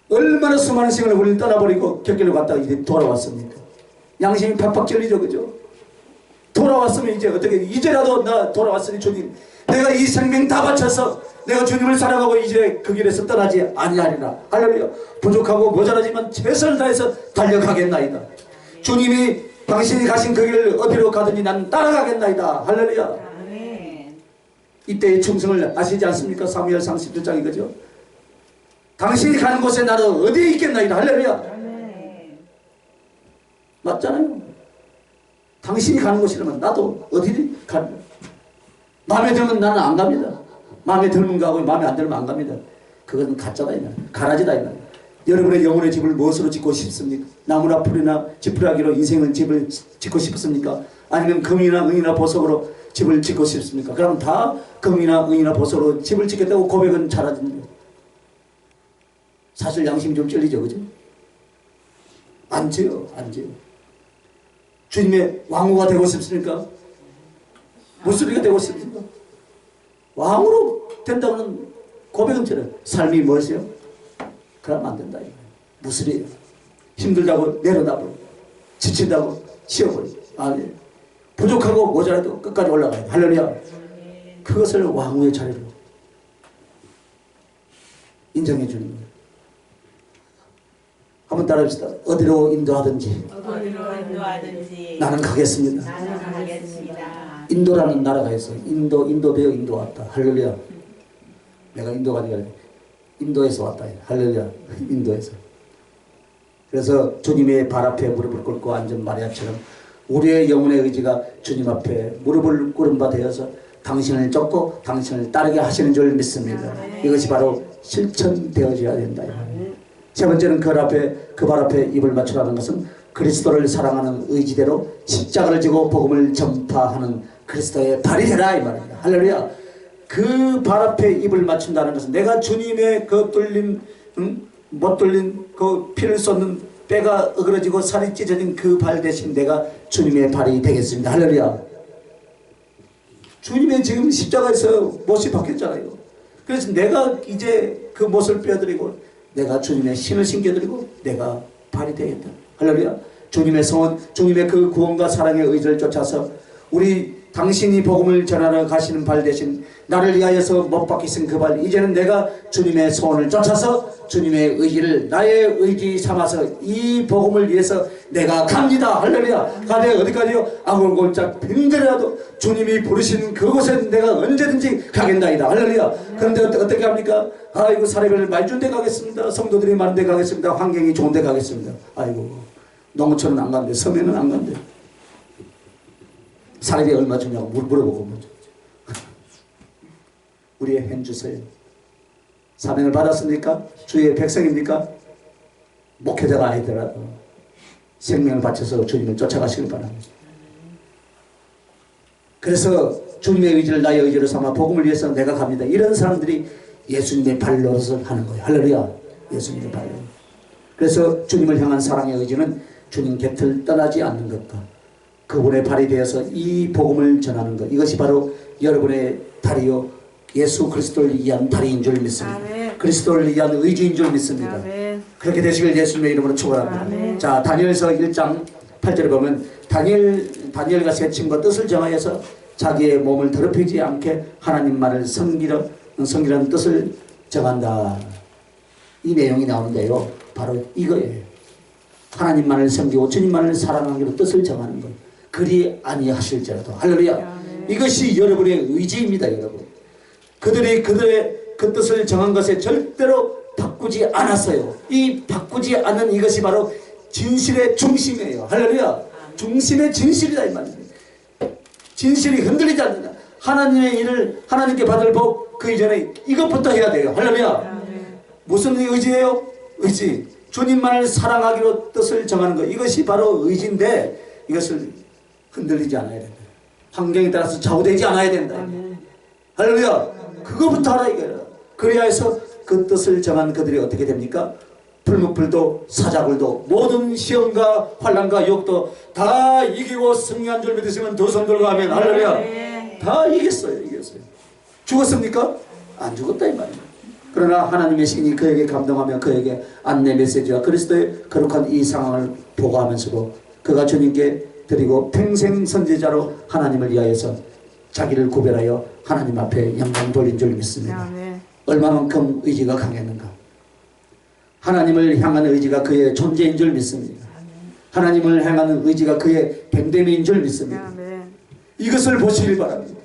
얼마나 수많은 시간을 우리는 떠나버리고 곁길을 갔다가 이제 돌아왔습니까? 양심이 팍팍 찔리죠. 그죠? 돌아왔으면 이제 어떻게 이제라도 나 돌아왔으니 주님 내가 이 생명 다 바쳐서 내가 주님을 사랑하고 이제 그 길에서 떠나지 아니하리라. 할렐루야. 부족하고 모자라지만 최선을 다해서 달려가겠나이다. 주님이 당신이 가신 그 길을 어디로 가든지 나는 따라가겠나이다. 할렐루야. 이때의 충성을 아시지 않습니까? 사무엘 32장이 그죠? 당신이 가는 곳에 나는 어디에 있겠나이다. 할렐루야. 맞잖아요. 당신이 가는 곳이라면 나도 어디를 가는 거야. 마음에 들면 나는 안 갑니다. 마음에 들면 가고 마음에 안 들면 안 갑니다. 그건 가짜다 이 말. 가라지다 이 말. 여러분의 영혼의 집을 무엇으로 짓고 싶습니까? 나무나 풀이나 지푸라기로 인생을 집을 짓고 싶습니까? 아니면 금이나 은이나 보석으로 집을 짓고 싶습니까? 그럼 다 금이나 은이나 보석으로 집을 짓겠다고 고백은 잘하던데 사실 양심이 좀 찔리죠. 그죠? 안 지요. 안 지요. 주님의 왕후가 되고 싶습니까? 무술이가 되고 싶습니까? 왕으로 된다고는 고백은 저래. 삶이 뭐였어요? 그러면 안 된다. 무술이에요. 힘들다고 내려놔버려. 지친다고 쉬어버려. 아니, 부족하고 모자라도 끝까지 올라가야 돼. 할렐루야. 그것을 왕후의 자리로 인정해 주는 거예요. 한번 따라합시다. 어디로 인도하든지 나는 가겠습니다. 인도라는 나라가 있어요. 인도 배우 인도 왔다. 할렐루야. 내가 인도가 아니라 인도에서 왔다. 할렐루야. 인도에서. 그래서 주님의 발 앞에 무릎을 꿇고 앉은 마리아처럼 우리의 영혼의 의지가 주님 앞에 무릎을 꿇은 바 되어서 당신을 쫓고 당신을 따르게 하시는 줄 믿습니다. 이것이 바로 실천되어져야 된다. 세 번째는 그 발 앞에 입을 맞추라는 것은 그리스도를 사랑하는 의지대로 십자가를 지고 복음을 전파하는 그리스도의 발이 되라 이 말입니다. 할렐루야. 그 발 앞에 입을 맞춘다는 것은 내가 주님의 그 뚫린 못 뚫린 그 피를 쏟는 뼈가 어그러지고 살이 찢어진 그 발 대신 내가 주님의 발이 되겠습니다. 할렐루야. 주님의 지금 십자가에서 못이 박혔잖아요. 그래서 내가 이제 그 못을 빼어드리고 내가 주님의 신을 신겨드리고 내가 발이 되겠다. 할렐루야. 주님의 소원, 주님의 그 구원과 사랑의 의지를 쫓아서 우리 당신이 복음을 전하러 가시는 발 대신 나를 위하여서 못 박히신 그 발, 이제는 내가 주님의 소원을 쫓아서 주님의 의지를 나의 의지 삼아서 이 복음을 위해서 내가 갑니다. 할렐루야. 가되 어디까지요? 아골골짝 빈들이라도 주님이 부르신 그곳에 내가 언제든지 가겠나이다. 할렐루야. 그런데 어떻게 합니까? 아이고 사례별 말준 데 가겠습니다. 성도들이 많은 데 가겠습니다. 환경이 좋은 데 가겠습니다. 아이고 농어촌은 안 간대. 섬에는 안 간대. 사례비 얼마 주냐고 물어보고 우리의 행 주세요. 사명을 받았습니까? 주의 백성입니까? 목회자가 아니더라도 생명을 바쳐서 주님을 쫓아가시길 바랍니다. 그래서 주님의 의지를 나의 의지로 삼아 복음을 위해서 내가 갑니다. 이런 사람들이 예수님의 발로서 하는 거예요. 할렐루야. 예수님의 발로. 그래서 주님을 향한 사랑의 의지는 주님 곁을 떠나지 않는 것과 그분의 발이 되어서 이 복음을 전하는 것, 이것이 바로 여러분의 다리요 예수 그리스도를 위한 다리인 줄 믿습니다. 아멘. 그리스도를 위한 의지인 줄 믿습니다. 아멘. 그렇게 되시길 예수님의 이름으로 축원합니다. 아멘. 자, 다니엘서 1장 8절에 보면 다니엘과 세 친구가 뜻을 정하여서 자기의 몸을 더럽히지 않게 하나님만을 섬기라는 뜻을 정한다. 이 내용이 나오는데요. 바로 이거예요. 하나님만을 섬기고 주님만을 사랑하기로 뜻을 정하는 것. 그리 아니하실지라도. 할렐루야. 이것이 여러분의 의지입니다. 여러분. 그들의 그 뜻을 정한 것에 절대로 바꾸지 않았어요. 이 바꾸지 않는 이것이 바로 진실의 중심이에요. 할렐루야. 중심의 진실이다 이 말입니다. 진실이 흔들리지 않는다. 하나님의 일을 하나님께 받을 복 그 이전에 이것부터 해야 돼요. 할렐루야. 무슨 의지예요? 의지. 주님만을 사랑하기로 뜻을 정하는 것. 이것이 바로 의지인데 이것을 흔들리지 않아야 된다. 환경에 따라서 좌우되지 않아야 된다. 할렐루야. 그거부터 하라 이거야. 그래야 해서 그 뜻을 정한 그들이 어떻게 됩니까? 불목불도 사자굴도 모든 시험과 환난과 욕도 다 이기고 승리한 줄 믿으시면 두 손 들고 하면 할렐루야. 다 이겼어요. 죽었습니까? 안 죽었다 이 말이에요. 그러나 하나님의 신이 그에게 감동하며 그에게 안내 메시지와 그리스도의 거룩한 이 상황을 보고하면서도 그가 주님께 드리고 평생 선지자로 하나님을 위하여서 자기를 구별하여 하나님 앞에 영광 돌린 줄 믿습니다. 얼마만큼 의지가 강했는가. 하나님을 향한 의지가 그의 존재인 줄 믿습니다. 하나님을 향하는 의지가 그의 됨됨인 줄 믿습니다. 이것을 보시길 바랍니다.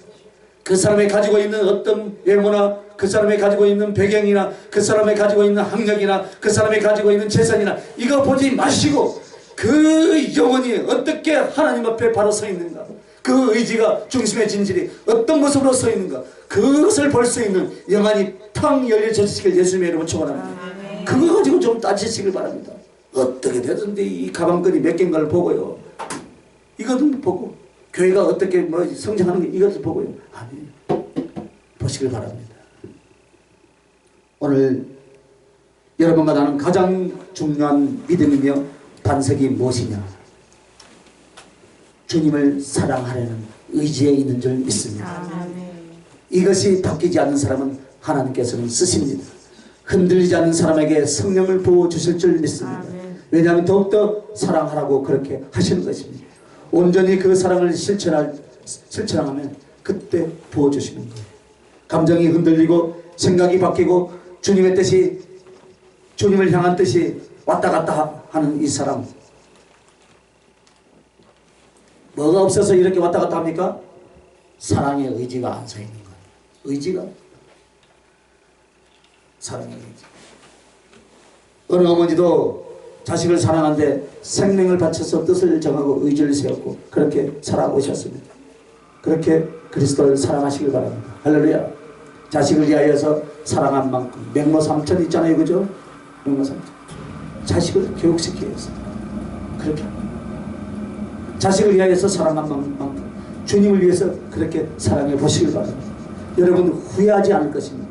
그 사람이 가지고 있는 어떤 외모나 그 사람이 가지고 있는 배경이나 그 사람이 가지고 있는 학력이나 그 사람이 가지고 있는 재산이나 이거 보지 마시고 그 영혼이 어떻게 하나님 앞에 바로 서 있는가, 그 의지가 중심의 진실이 어떤 모습으로 서 있는가, 그것을 볼 수 있는 영안이 팡 열려지시길 예수님의 이름으로 축원합니다. 그거 가지고 좀 따지시길 바랍니다. 어떻게 되든지 이 가방끈이 몇 개인가를 보고요, 이것도 보고 교회가 어떻게 뭐 성장하는 게 이것도 보고요, 아니 보시길 바랍니다. 오늘 여러분과 나는 가장 중요한 믿음이며 반석이 무엇이냐? 주님을 사랑하려는 의지에 있는 줄 믿습니다. 이 이것이 바뀌지 않는 사람은 하나님께서는 쓰십니다. 흔들리지 않는 사람에게 성령을 부어주실 줄 믿습니다. 왜냐하면 더욱더 사랑하라고 그렇게 하시는 것입니다. 온전히 그 사랑을 실천하면 그때 부어주시는 거예요. 감정이 흔들리고 생각이 바뀌고 주님의 뜻이, 주님을 향한 뜻이 왔다 갔다 하는 이 사람, 뭐가 없어서 이렇게 왔다 갔다 합니까? 사랑의 의지가 안 서 있는 거예요. 의지가, 사랑의 의지. 어느 어머니도 자식을 사랑하는데 생명을 바쳐서 뜻을 정하고 의지를 세웠고 그렇게 살아오셨습니다. 그렇게 그리스도를 사랑하시길 바랍니다. 할렐루야. 자식을 위하여서 사랑한 만큼 맹모삼천 있잖아요, 그죠? 맹모삼천. 자식을 교육시키기 위해서 그렇게 자식을 위하여서 사랑한 만큼 주님을 위해서 그렇게 사랑해 보시길 바랍니다. 여러분 후회하지 않을 것입니다.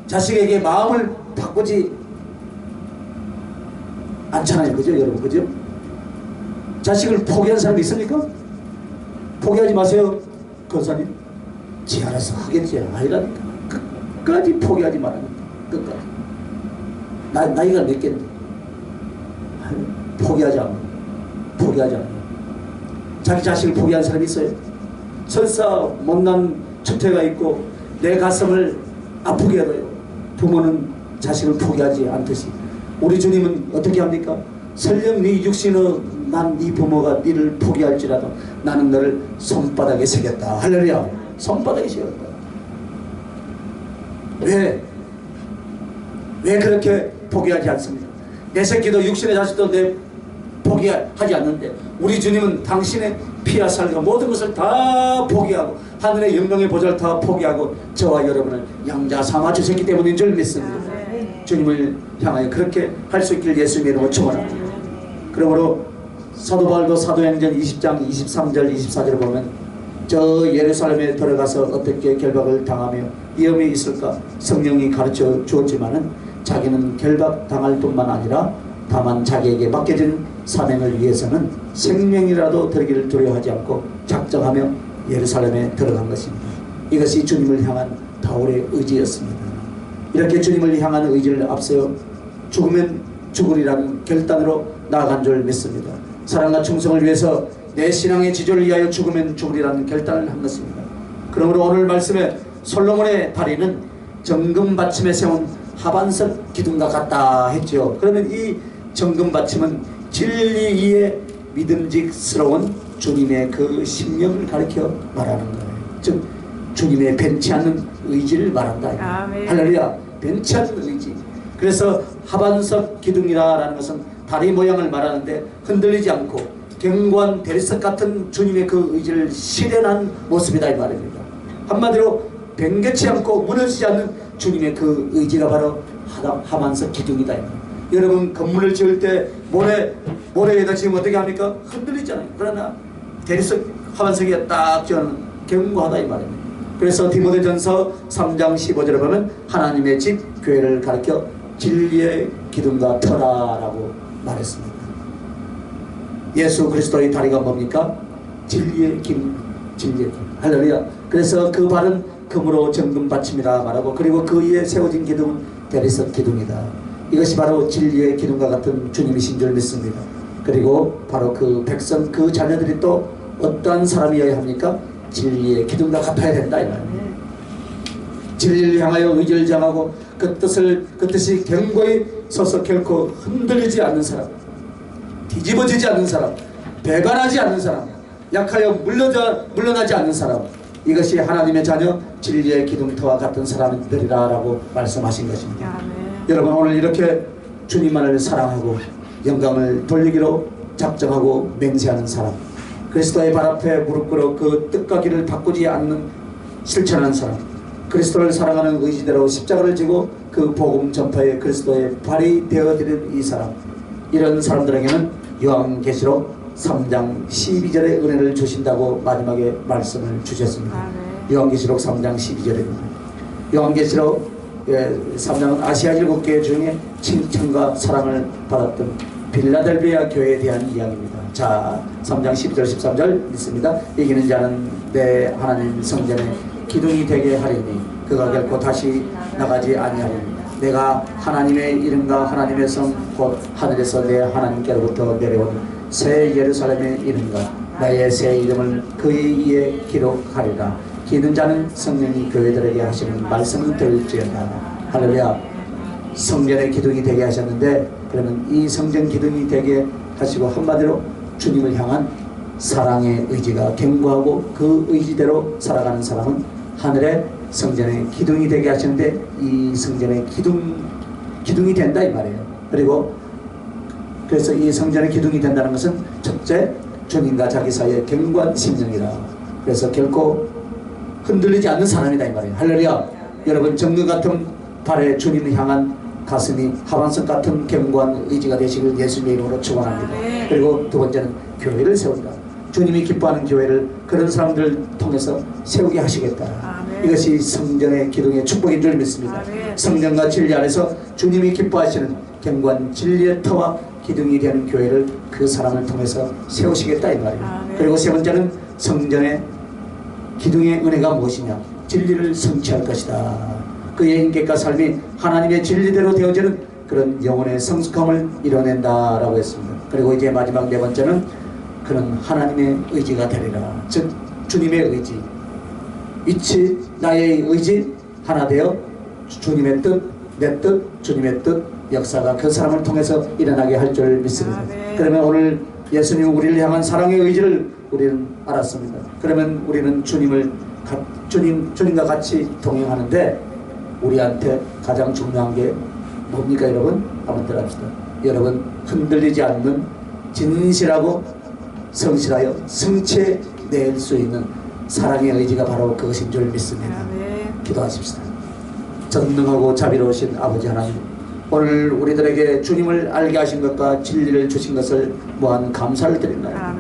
자식에게 마음을 바꾸지 않잖아요, 그죠, 여러분, 그죠? 자식을 포기한 사람이 있습니까? 포기하지 마세요, 권사님. 지 알아서 하겠지, 아니라니까. 끝까지 포기하지 말아요. 끝까지. 나이가 몇 개인데 포기하지 않아. 포기하지 않아. 자기 자식을 포기한 사람이 있어요? 설사 못난 추태가 있고 내 가슴을 아프게 해도요, 부모는 자식을 포기하지 않듯이 우리 주님은 어떻게 합니까? 설령 네 육신의 난 네 부모가 네를 포기할지라도 나는 너를 손바닥에 새겼다. 할렐루야. 손바닥에 새겼다. 왜 그렇게 포기하지 않습니까? 내 새끼도 육신의 자식도 내 포기하지 않는데 우리 주님은 당신의 피와 살과 모든 것을 다 포기하고 하늘의 영광의 보좌를 다 포기하고 저와 여러분을 양자 삼아 주셨기 때문인 줄 믿습니다. 주님을 향하여 그렇게 할 수 있길 예수님의 이름으로 축원합니다. 그러므로 사도 바울도 사도행전 20장 23절 24절을 보면 저 예루살렘에 들어가서 어떻게 결박을 당하며 위험이 있을까 성령이 가르쳐 주었지만은 자기는 결박 당할 뿐만 아니라 다만 자기에게 맡겨진 사명을 위해서는 생명이라도 들기를 두려워하지 않고 작정하며 예루살렘에 들어간 것입니다. 이것이 주님을 향한 바울의 의지였습니다. 이렇게 주님을 향한 의지를 앞세워 죽으면 죽으리라는 결단으로 나아간 줄 믿습니다. 사랑과 충성을 위해서 내 신앙의 지조를 위하여 죽으면 죽으리라는 결단을 한 것입니다. 그러므로 오늘 말씀에 솔로몬의 다리는 정금 받침에 세운 하반석 기둥과 같다 했죠. 그러면 이 정금 받침은 진리 위에 믿음직스러운 주님의 그 심령을 가리켜 말하는 거예요. 즉 주님의 변치 않는 의지를 말한다. 할렐루야. 변치 않는 의지. 그래서 하반석 기둥이라는 것은 다리 모양을 말하는데 흔들리지 않고 견고한 대리석 같은 주님의 그 의지를 실현한 모습이다 이 말입니다. 한마디로 변개치 않고 무너지지 않는 주님의 그 의지가 바로 하반석 기둥이다. 여러분 건물을 지을 때 모래에다 지금 어떻게 합니까? 흔들리잖아요. 그러나 대리석 하반석이 딱 지어는 견고하다 이 말입니다. 그래서 디모데전서 3장 15절에 보면 하나님의 집 교회를 가리켜 진리의 기둥과 터라라고 말했습니다. 예수 그리스도의 다리가 뭡니까? 진리의 기둥, 진리의 기둥. 할렐루야. 그래서 그 발은 금으로 정금 받침이라 말하고 그리고 그 위에 세워진 기둥은 대리석 기둥이다. 이것이 바로 진리의 기둥과 같은 주님이신 줄 믿습니다. 그리고 바로 그 백성 그 자녀들이 또 어떠한 사람이어야 합니까? 진리의 기둥과 같아야 된다 이 말입니다. 진리를 향하여 의지를 정하고 그 뜻이 견고히 서서 결코 흔들리지 않는 사람, 뒤집어지지 않는 사람, 배반하지 않는 사람, 약하여 물러나지 않는 사람, 이것이 하나님의 자녀 진리의 기둥터와 같은 사람들이라 라고 말씀하신 것입니다. 여러분 오늘 이렇게 주님만을 사랑하고 영광을 돌리기로 작정하고 맹세하는 사람, 그리스도의 발 앞에 무릎 꿇어 그 뜻과 길을 바꾸지 않는 실천하는 사람, 그리스도를 사랑하는 의지대로 십자가를 지고 그 복음 전파에 그리스도의 발이 되어드리는 이 사람, 이런 사람들에게는 요한계시록 3장 12절의 은혜를 주신다고 마지막에 말씀을 주셨습니다. 요한계시록 3장 12절입니다. 요한계시록 3장은 아시아 7개 중에 칭찬과 사랑을 받았던 빌라델비아 교회에 대한 이야기입니다. 자, 3장 12절 13절 믿습니다. 이기는 자는 내 하나님 성전에 기둥이 되게 하리니 그가 결코 다시 나가지 아니하리니 내가 하나님의 이름과 하나님의 성 곧 하늘에서 내 하나님께로부터 내려온 새 예루살렘의 이름과 나의 새 이름을 그의 이에 기록하리라. 기는 자는 성령이 교회들에게 하시는 말씀을 들을지어다. 할렐루야. 성전의 기둥이 되게 하셨는데 그러면 이 성전 기둥이 되게 하시고 한마디로 주님을 향한 사랑의 의지가 견고하고 그 의지대로 살아가는 사람은 하늘의 성전의 기둥이 되게 하시는데 이 성전의 기둥이 된다 이 말이에요. 그리고 그래서 이 성전의 기둥이 된다는 것은 첫째 주님과 자기 사이의 견고한 심령이라. 그래서 결코 흔들리지 않는 사람이다 이 말이에요. 할렐루야. 여러분 정글 같은 발에 주님을 향한 가슴이 하반석 같은 견고한 의지가 되시길 예수님의 이름으로 축원합니다. 그리고 두 번째는 교회를 세운다. 주님이 기뻐하는 교회를 그런 사람들을 통해서 세우게 하시겠다. 이것이 성전의 기둥의 축복인 줄 믿습니다. 성전과 진리 안에서 주님이 기뻐하시는 견고한 진리의 터와 기둥이 되는 교회를 그 사람을 통해서 세우시겠다 이 말이에요. 그리고 세 번째는 성전의 기둥의 은혜가 무엇이냐? 진리를 성취할 것이다. 그의 인격과 삶이 하나님의 진리대로 되어지는 그런 영혼의 성숙함을 이뤄낸다라고 했습니다. 그리고 이제 마지막 네 번째는 그는 하나님의 의지가 되리라. 즉 주님의 의지, 이치 나의 의지 하나 되어 주님의 뜻, 내 뜻, 주님의 뜻 역사가 그 사람을 통해서 일어나게 할 줄 믿습니다. 그러면 오늘 예수님 우리를 향한 사랑의 의지를 우리는 알았습니다. 그러면 우리는 주님과 같이 동행하는데 우리한테 가장 중요한 게 뭡니까 여러분? 한번 들어봅시다. 여러분 흔들리지 않는 진실하고 성실하여 성취해낼 수 있는 사랑의 의지가 바로 그것인 줄 믿습니다. 기도하십시다. 전능하고 자비로우신 아버지 하나님, 오늘 우리들에게 주님을 알게 하신 것과 진리를 주신 것을 무한 감사를 드립니다.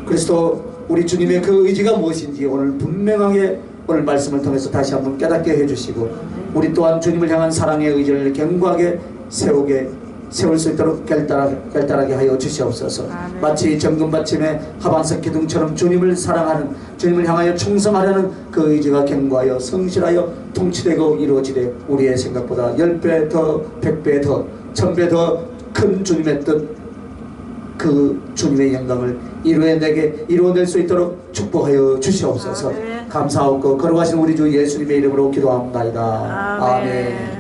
그리스도 우리 주님의 그 의지가 무엇인지 오늘 분명하게 오늘 말씀을 통해서 다시 한번 깨닫게 해주시고 우리 또한 주님을 향한 사랑의 의지를 견고하게 세울 수 있도록 결단하게 하여 주시옵소서. 마치 정금받침의 하반석 기둥처럼 주님을 사랑하는, 주님을 향하여 충성하려는 그 의지가 견고하여 성실하여 통치되고 이루어지되 우리의 생각보다 10배 더 100배 더 1000배 더 큰 주님의 뜻, 그 주님의 영광을 이루어낼 수 있도록 축복하여 주시옵소서. 감사하고 거룩하신 우리 주 예수님의 이름으로 기도합니다. 아멘.